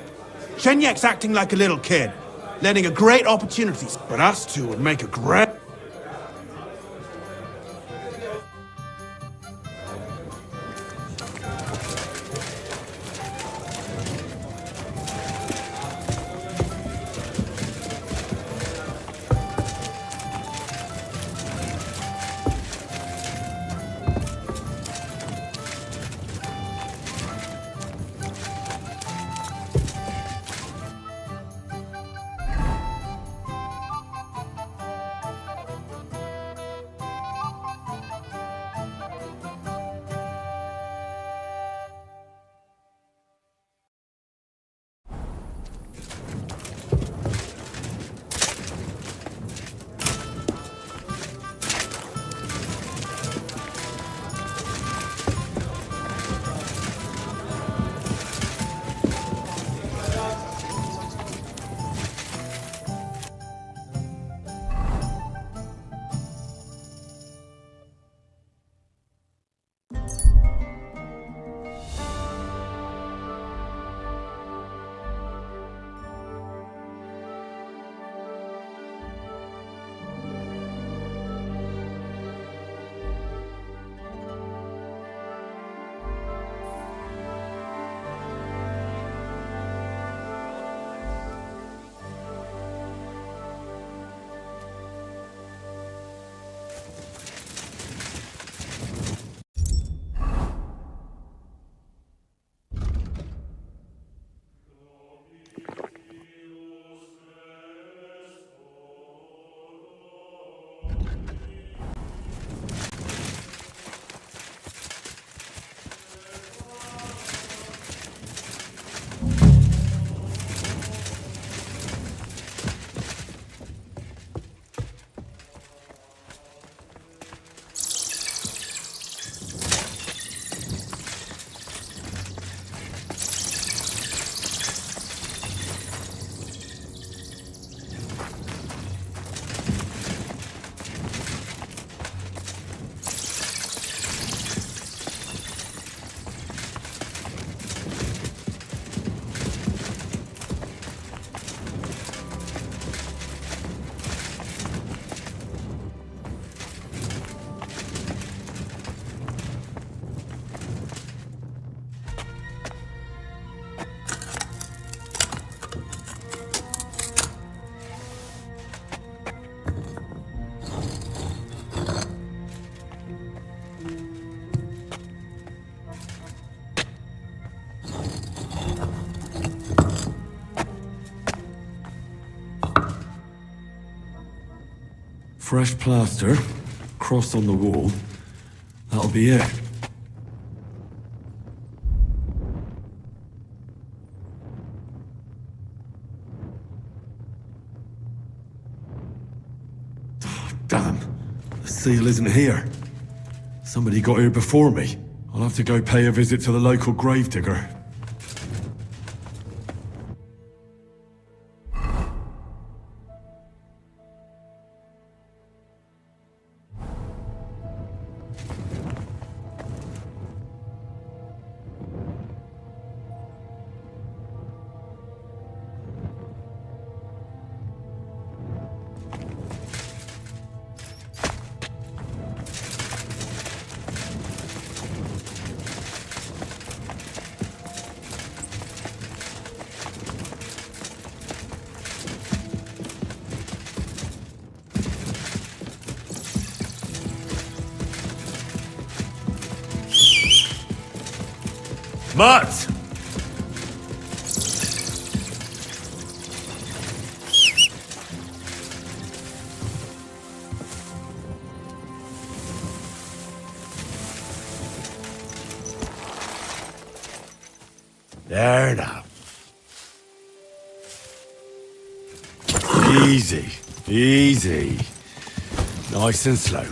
Shenyek's acting like a little kid, letting a great opportunity. But us two would make a great... Fresh plaster, cross on the wall. That'll be it. Damn, the seal isn't here. Somebody got here before me. I'll have to go pay a visit to the local gravedigger. Mutt! There now. Easy, easy. Nice and slow.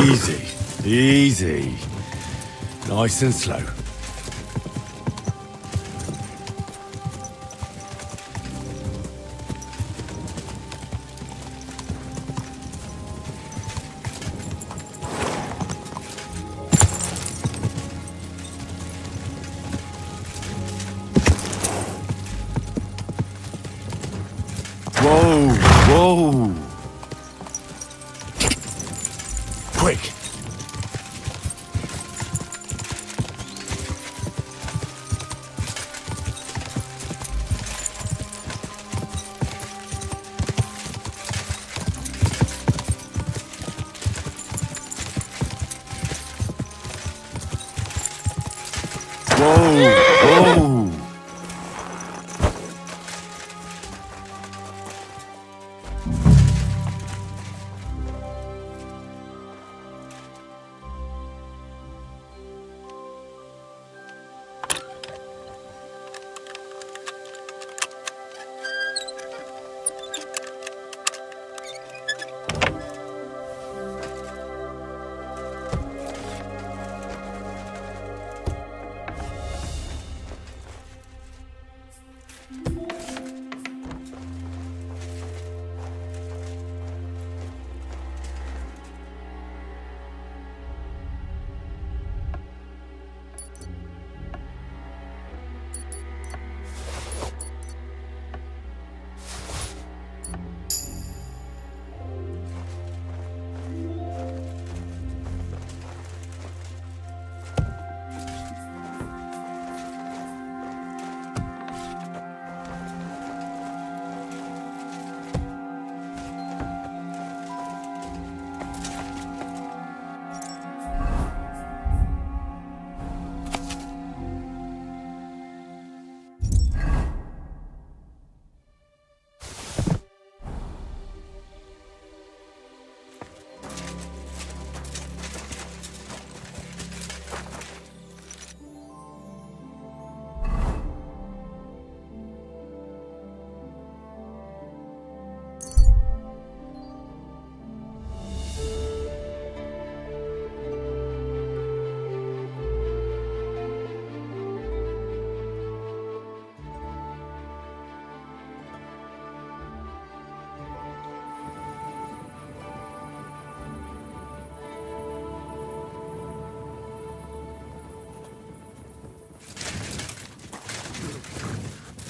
Easy, easy. Nice and slow. Whoa, whoa. Quick. Whoa, whoa.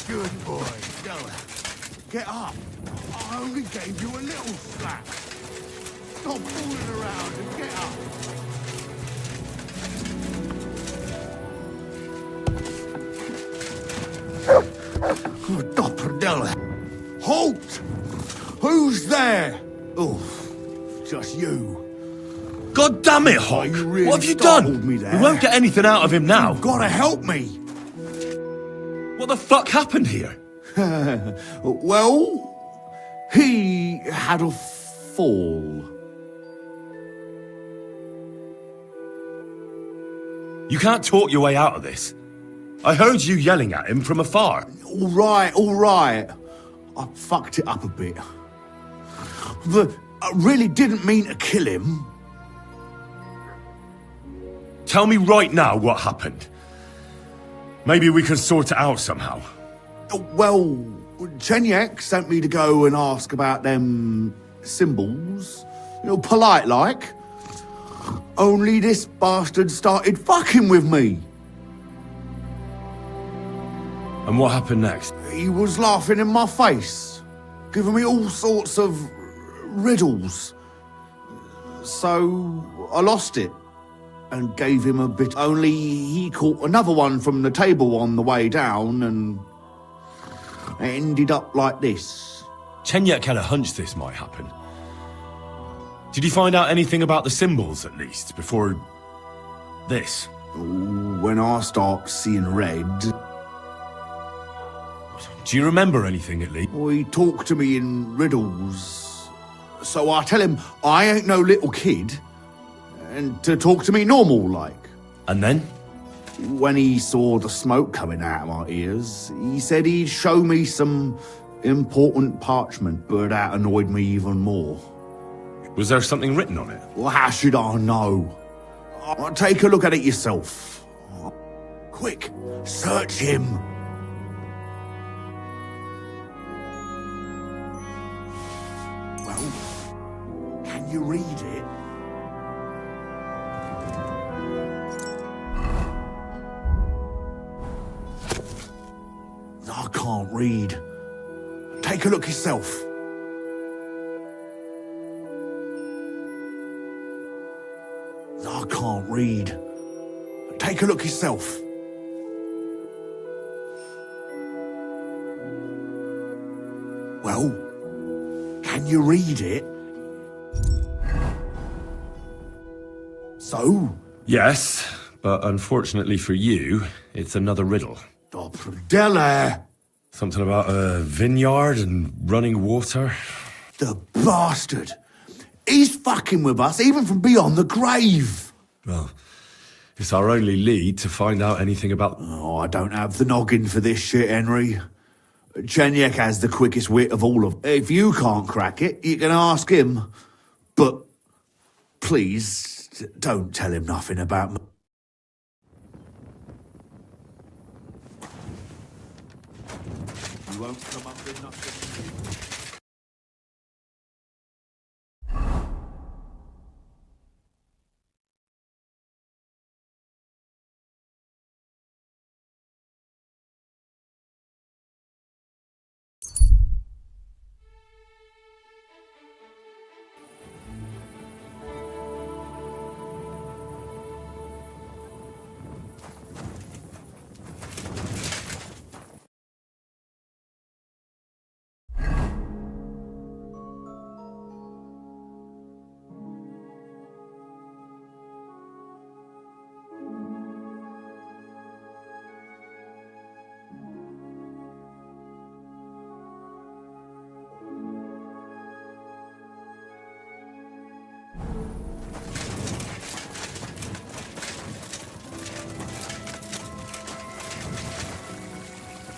Good boy. Go. Get up. I only gave you a little slap. Stop fooling around and get up. Oh, Dopperdella. Halt! Who's there? Oh, just you. God damn it, Hawk! Really What have you done? me there. We won't get anything out of him now. You've gotta help me. What the fuck happened here? Well, he had a fall. You can't talk your way out of this. I heard you yelling at him from afar. All right. I fucked it up a bit. But I really didn't mean to kill him. Tell me right now what happened. Maybe we can sort it out somehow. Well, Chenyek sent me to go and ask about them symbols. Polite like. Only this bastard started fucking with me. And what happened next? He was laughing in my face, giving me all sorts of riddles. So I lost it and gave him a bit. Only he caught another one from the table on the way down, and it ended up like this. Chenyek had a hunch this might happen. Did you find out anything about the symbols, at least, before this? When I start seeing red... Do you remember anything, at least? He talked to me in riddles. So I tell him I ain't no little kid, and to talk to me normal like. And then? When he saw the smoke coming out of my ears, he said he'd show me some important parchment, but that annoyed me even more. Was there something written on it? Well, how should I know? Take a look at it yourself. Quick, search him. Well, can you read it? I can't read. Take a look yourself. I can't read. Take a look yourself. Well, can you read it? So? Yes, but unfortunately for you, it's another riddle. Dopperdella! Something about a vineyard and running water. The bastard! He's fucking with us, even from beyond the grave! Well, it's our only lead to find out anything about... Oh, I don't have the noggin for this shit, Henry. Chenyek has the quickest wit of all of... If you can't crack it, you can ask him. But please, don't tell him nothing about me. You won't come up with nothing.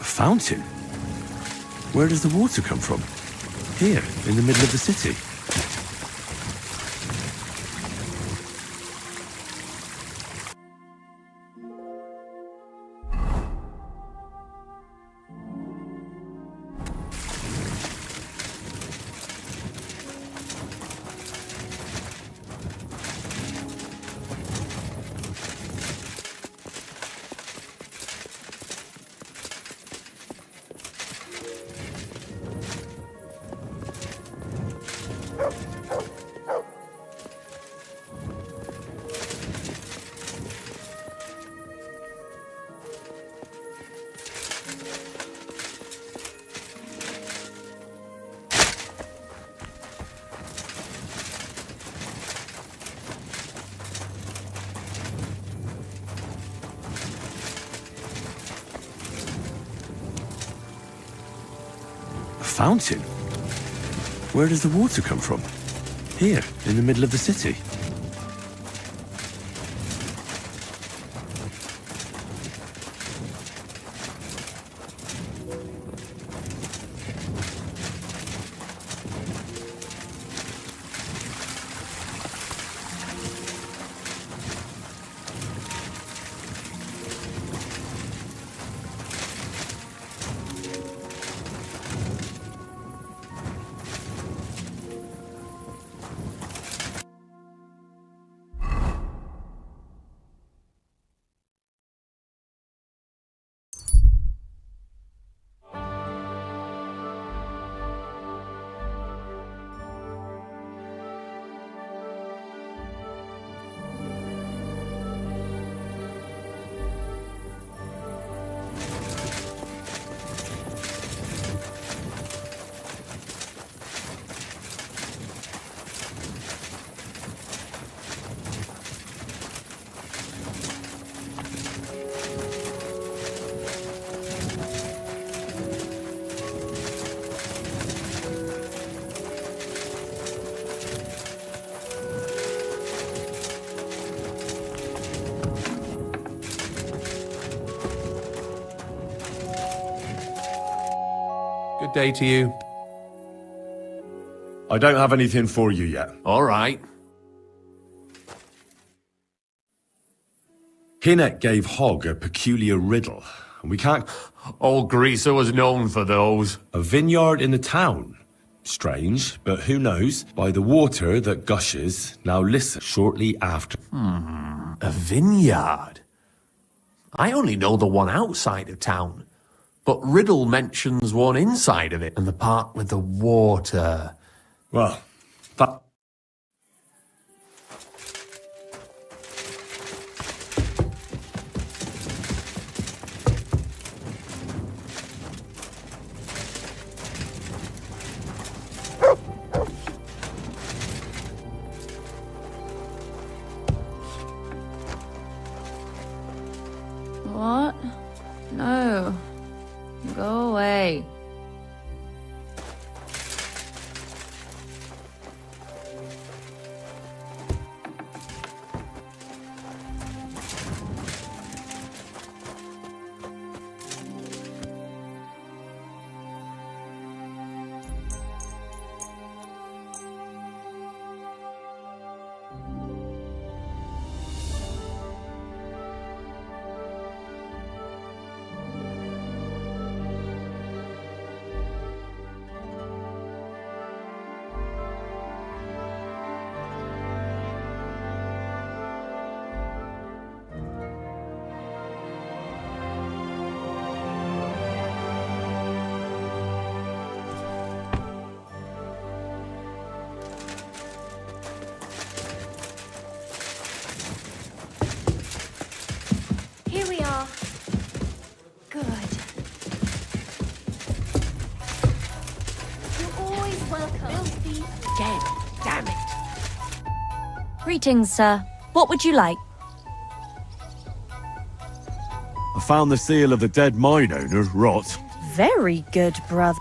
Fountain? Where does the water come from? Here, in the middle of the city. fountain? Where does the water come from? Here, in the middle of the city. Good day to you. I don't have anything for you yet. All right. Hinnet gave Hogg a peculiar riddle, and we can't... Old Greaser was known for those. A vineyard in the town. Strange, but who knows? By the water that gushes, now listen, shortly after... A vineyard? I only know the one outside of town. But Riddle mentions one inside of it, and the part with the water. Well, that... What? No. Go away. Here we are. Good. You're always welcome. Filthy dead. Damn it. Greetings, sir. What would you like? I found the seal of the dead mine owner, Rot. Very good, brother.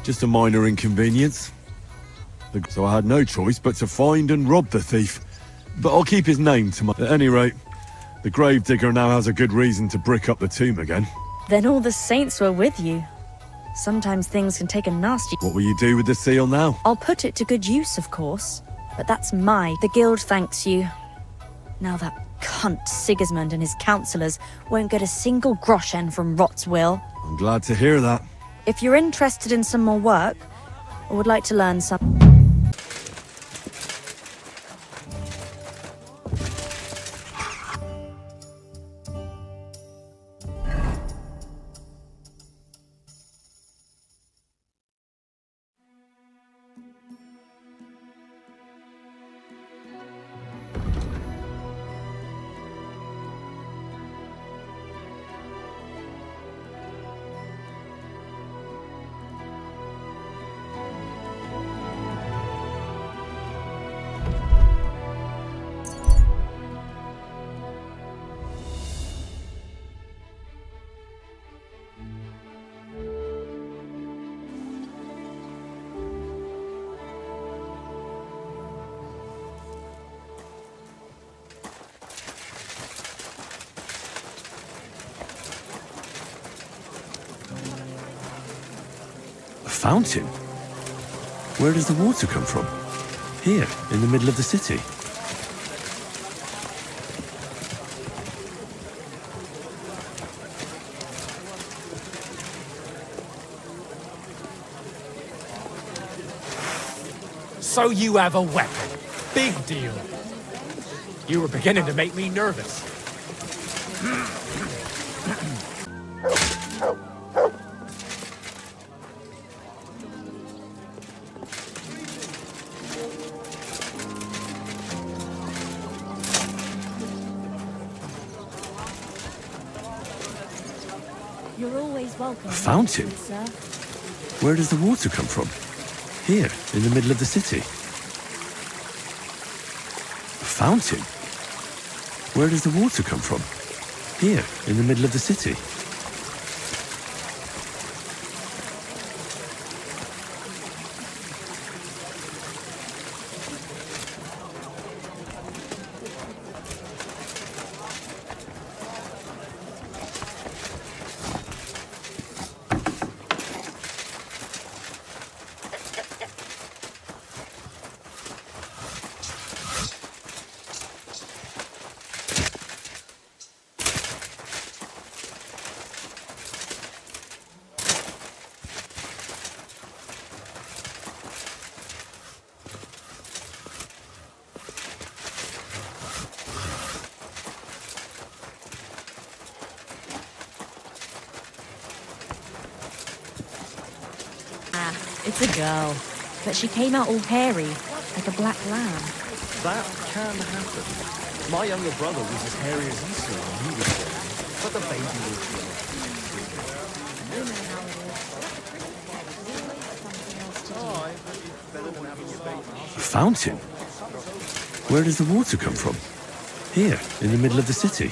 Just a minor inconvenience. So I had no choice but to find and rob the thief. But I'll keep his name to my... At any rate, the gravedigger now has a good reason to brick up the tomb again. Then all the saints were with you. Sometimes things can take a nasty... What will you do with the seal now? I'll put it to good use, of course. But that's the guild thanks you. Now that cunt Sigismund and his councillors won't get a single groschen from Rot's will. I'm glad to hear that. If you're interested in some more work, or would like to learn some... A fountain? Where does the water come from? Here, in the middle of the city. So you have a weapon. Big deal. You were beginning to make me nervous. You're always welcome. A fountain? Sir. Where does the water come from? Here, in the middle of the city. A fountain? Where does the water come from? Here, in the middle of the city. It's a girl, but she came out all hairy, like a black lamb. That can happen. My younger brother was as hairy as Esau when he was born, but the baby was A fountain? Where does the water come from? Here, in the middle of the city.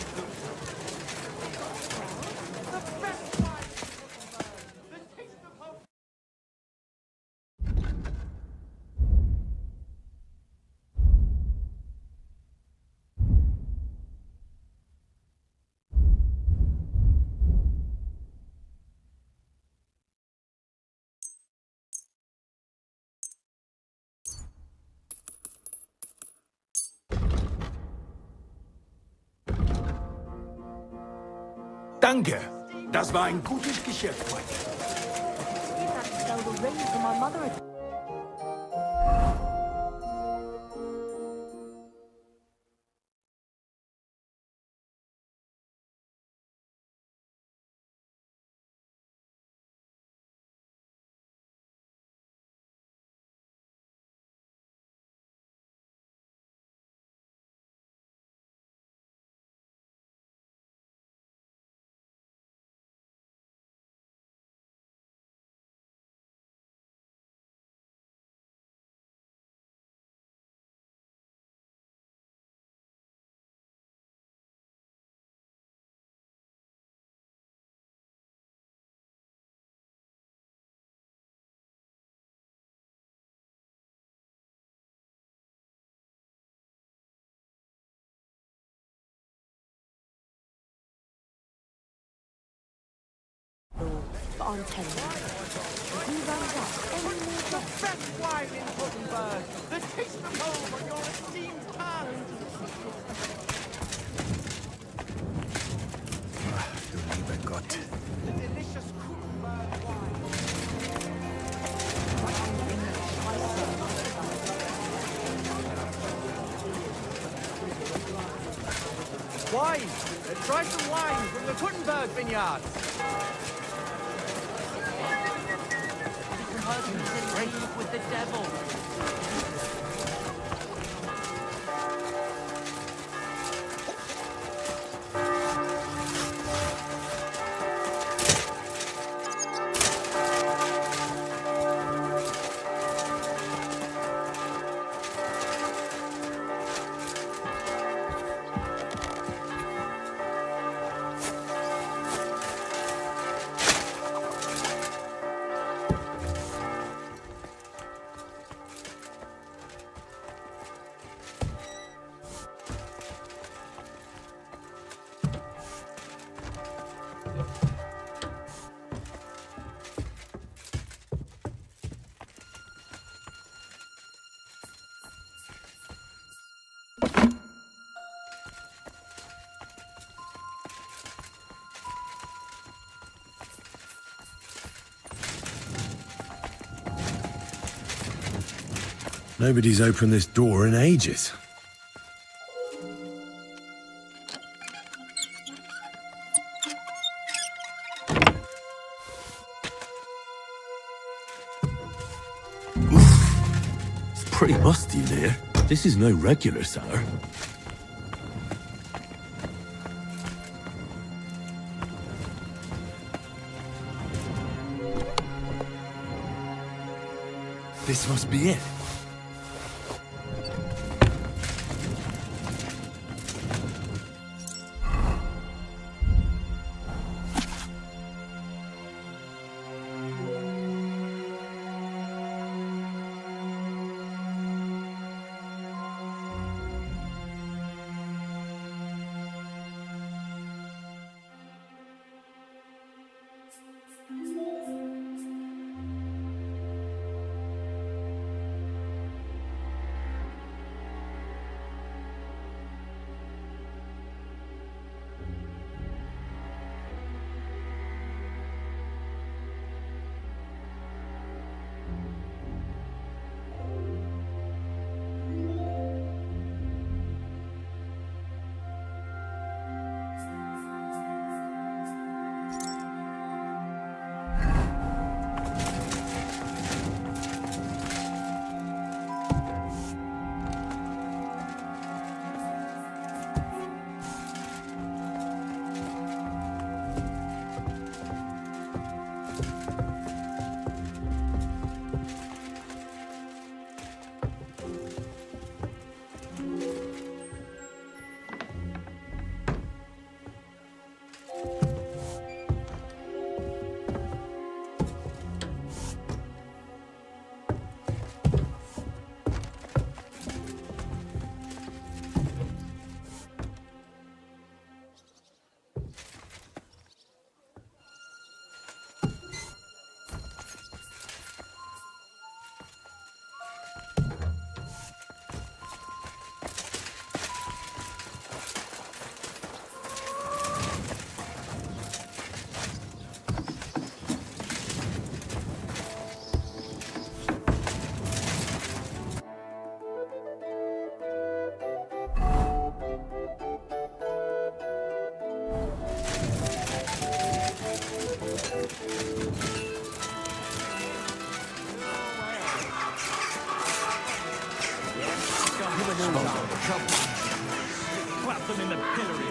Danke. Das war ein gutes Geschäft heute. But I'm telling you, if he runs up any more the best wine in Wittenberg, the taste of home on your esteemed tongue. Du lieber Gott. The delicious Wittenberg wine. Wine! Try some wine from the Wittenberg vineyard. With the devil. Nobody's opened this door in ages. It's pretty musty in here. This is no regular cellar. This must be it. Clap them in the pillory.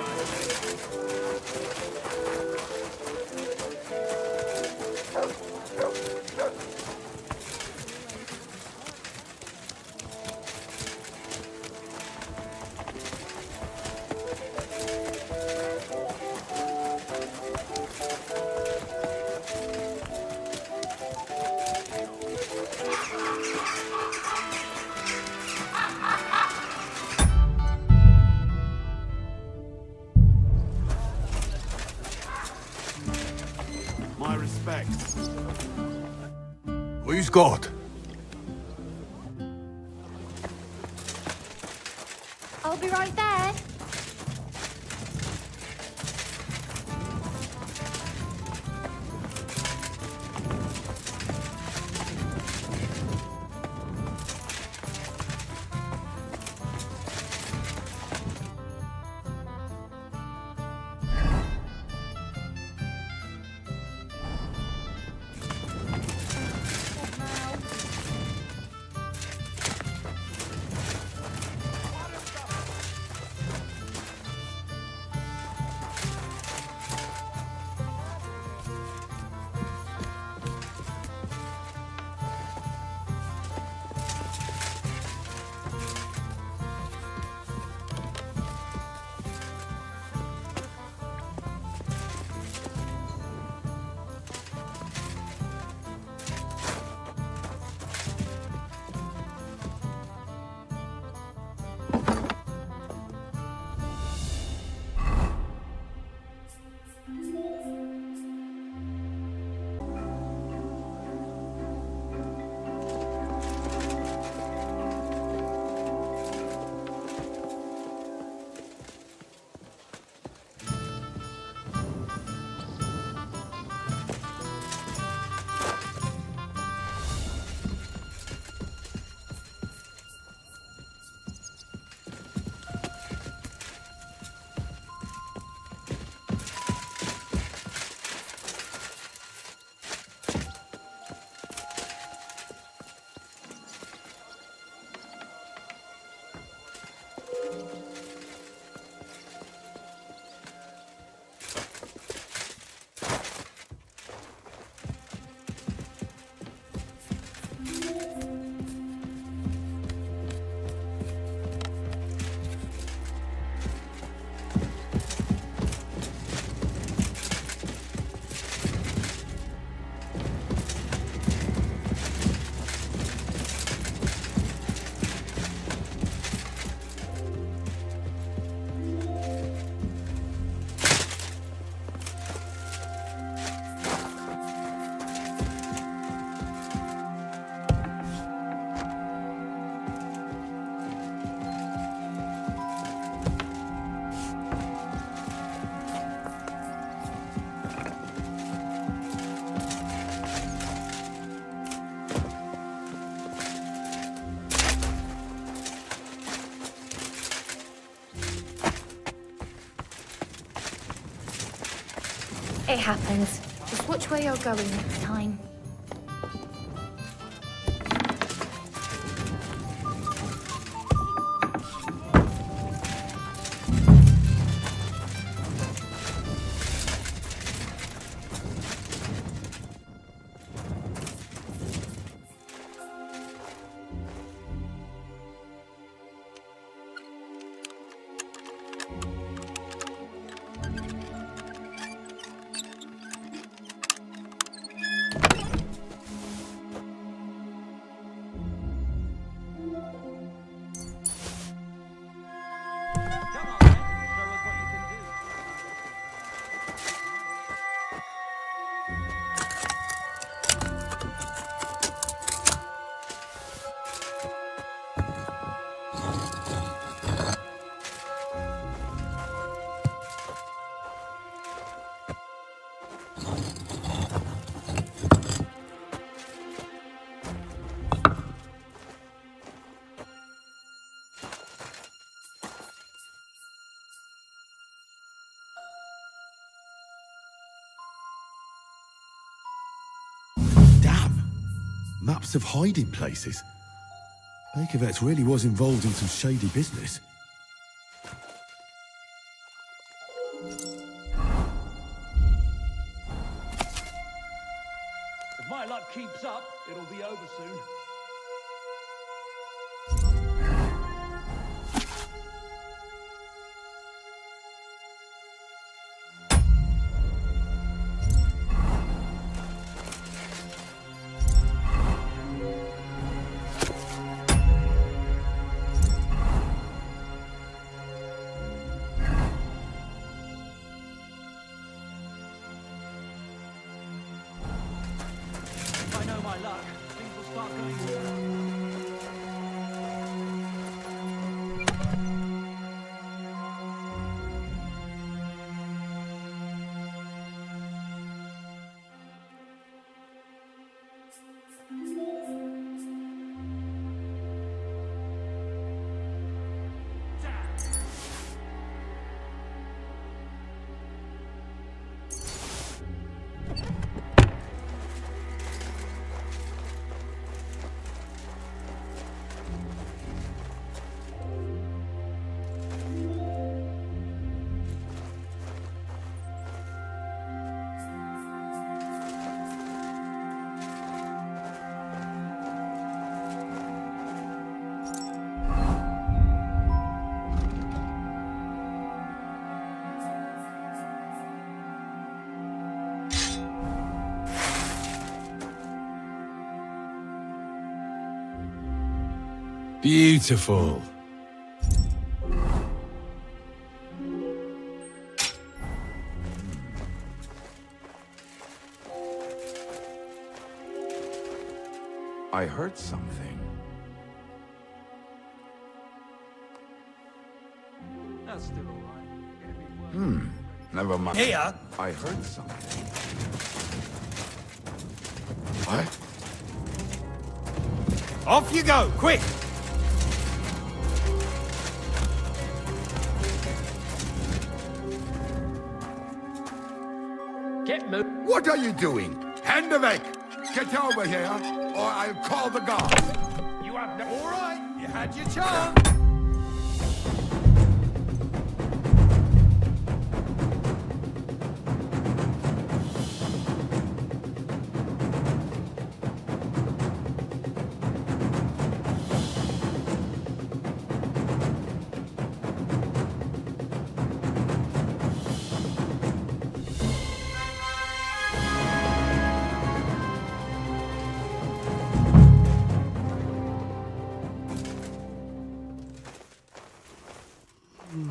My respects. Who's God? I'll be right there. It happens. Just watch where you're going next time. Maps of hiding places. Bakervet's really was involved in some shady business. If my luck keeps up, it'll be over soon. If I know my luck, things will start going well. Beautiful. I heard something. That's still alright. Never mind. Here? I heard something. What? Off you go, quick! Get moved. What are you doing? Hand away! Get over here, or I'll call the guards. You have no... All right, you had your chance.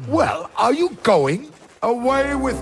Well, are you going away with...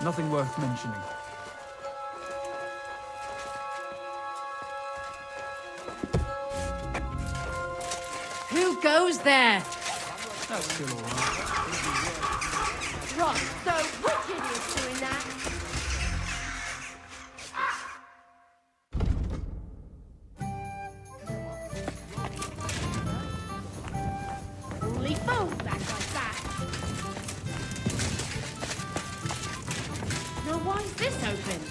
Nothing worth mentioning. Who goes there? That's still alright. Ross, so which idiot's doing that? Only fools act like that. Now why is this open?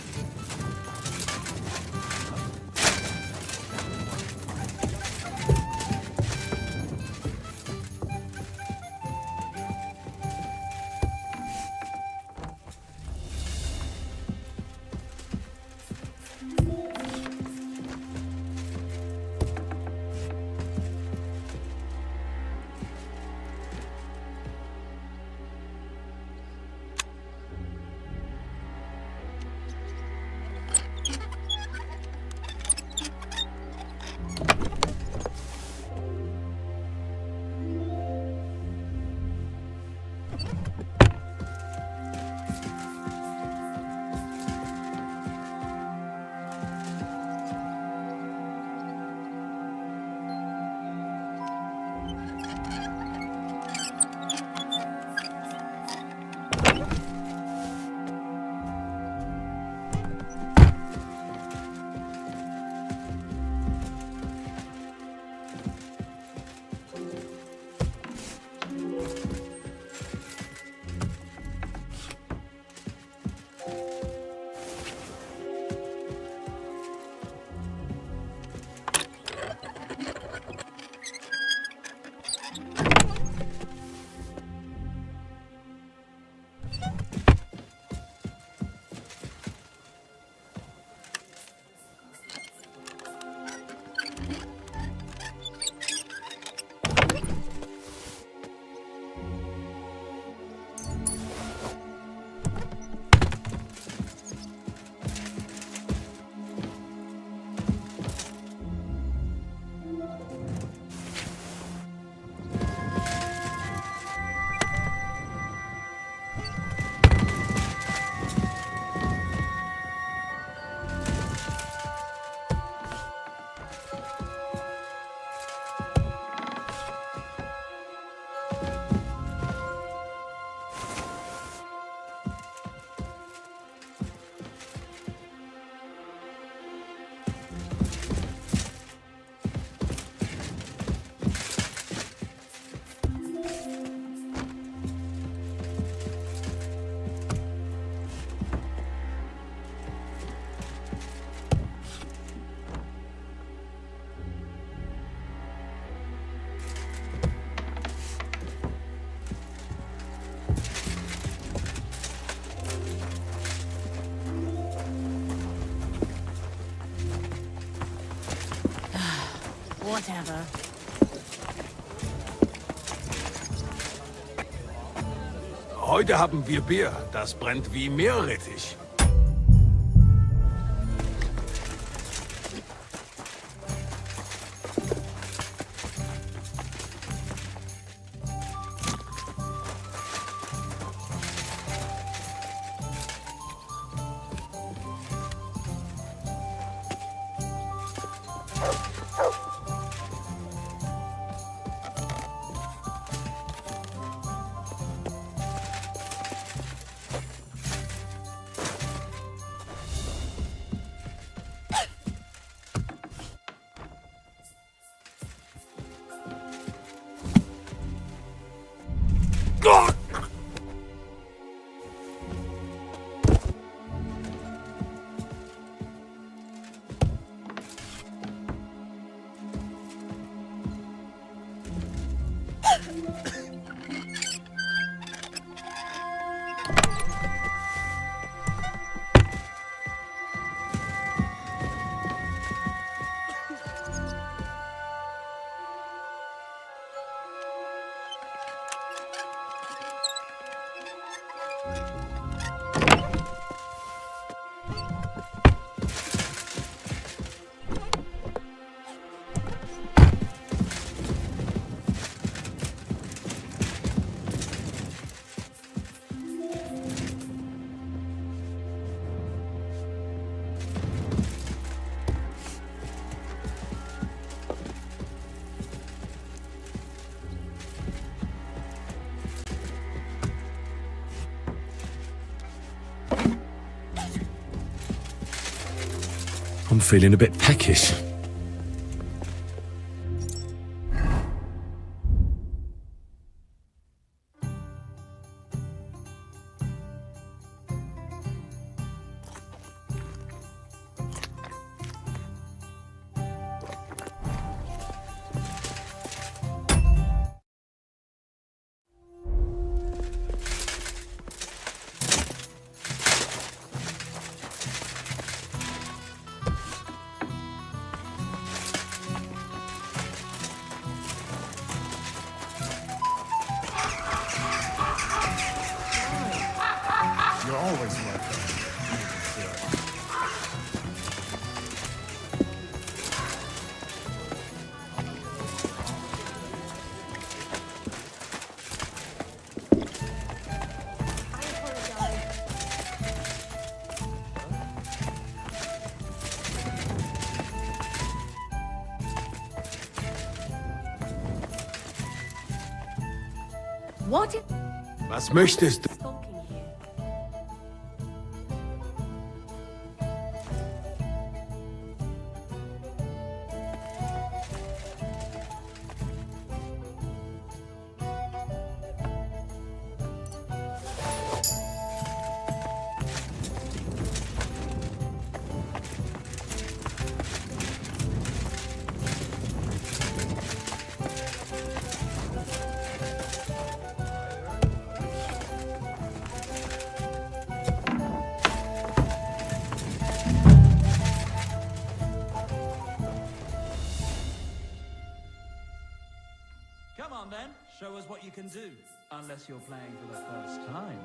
Whatever. Heute haben wir Bier. Das brennt wie Meerrettich. I'm feeling a bit peckish. You're always welcome. What? Was möchtest du? Come on then, show us what you can do. Unless you're playing for the first time.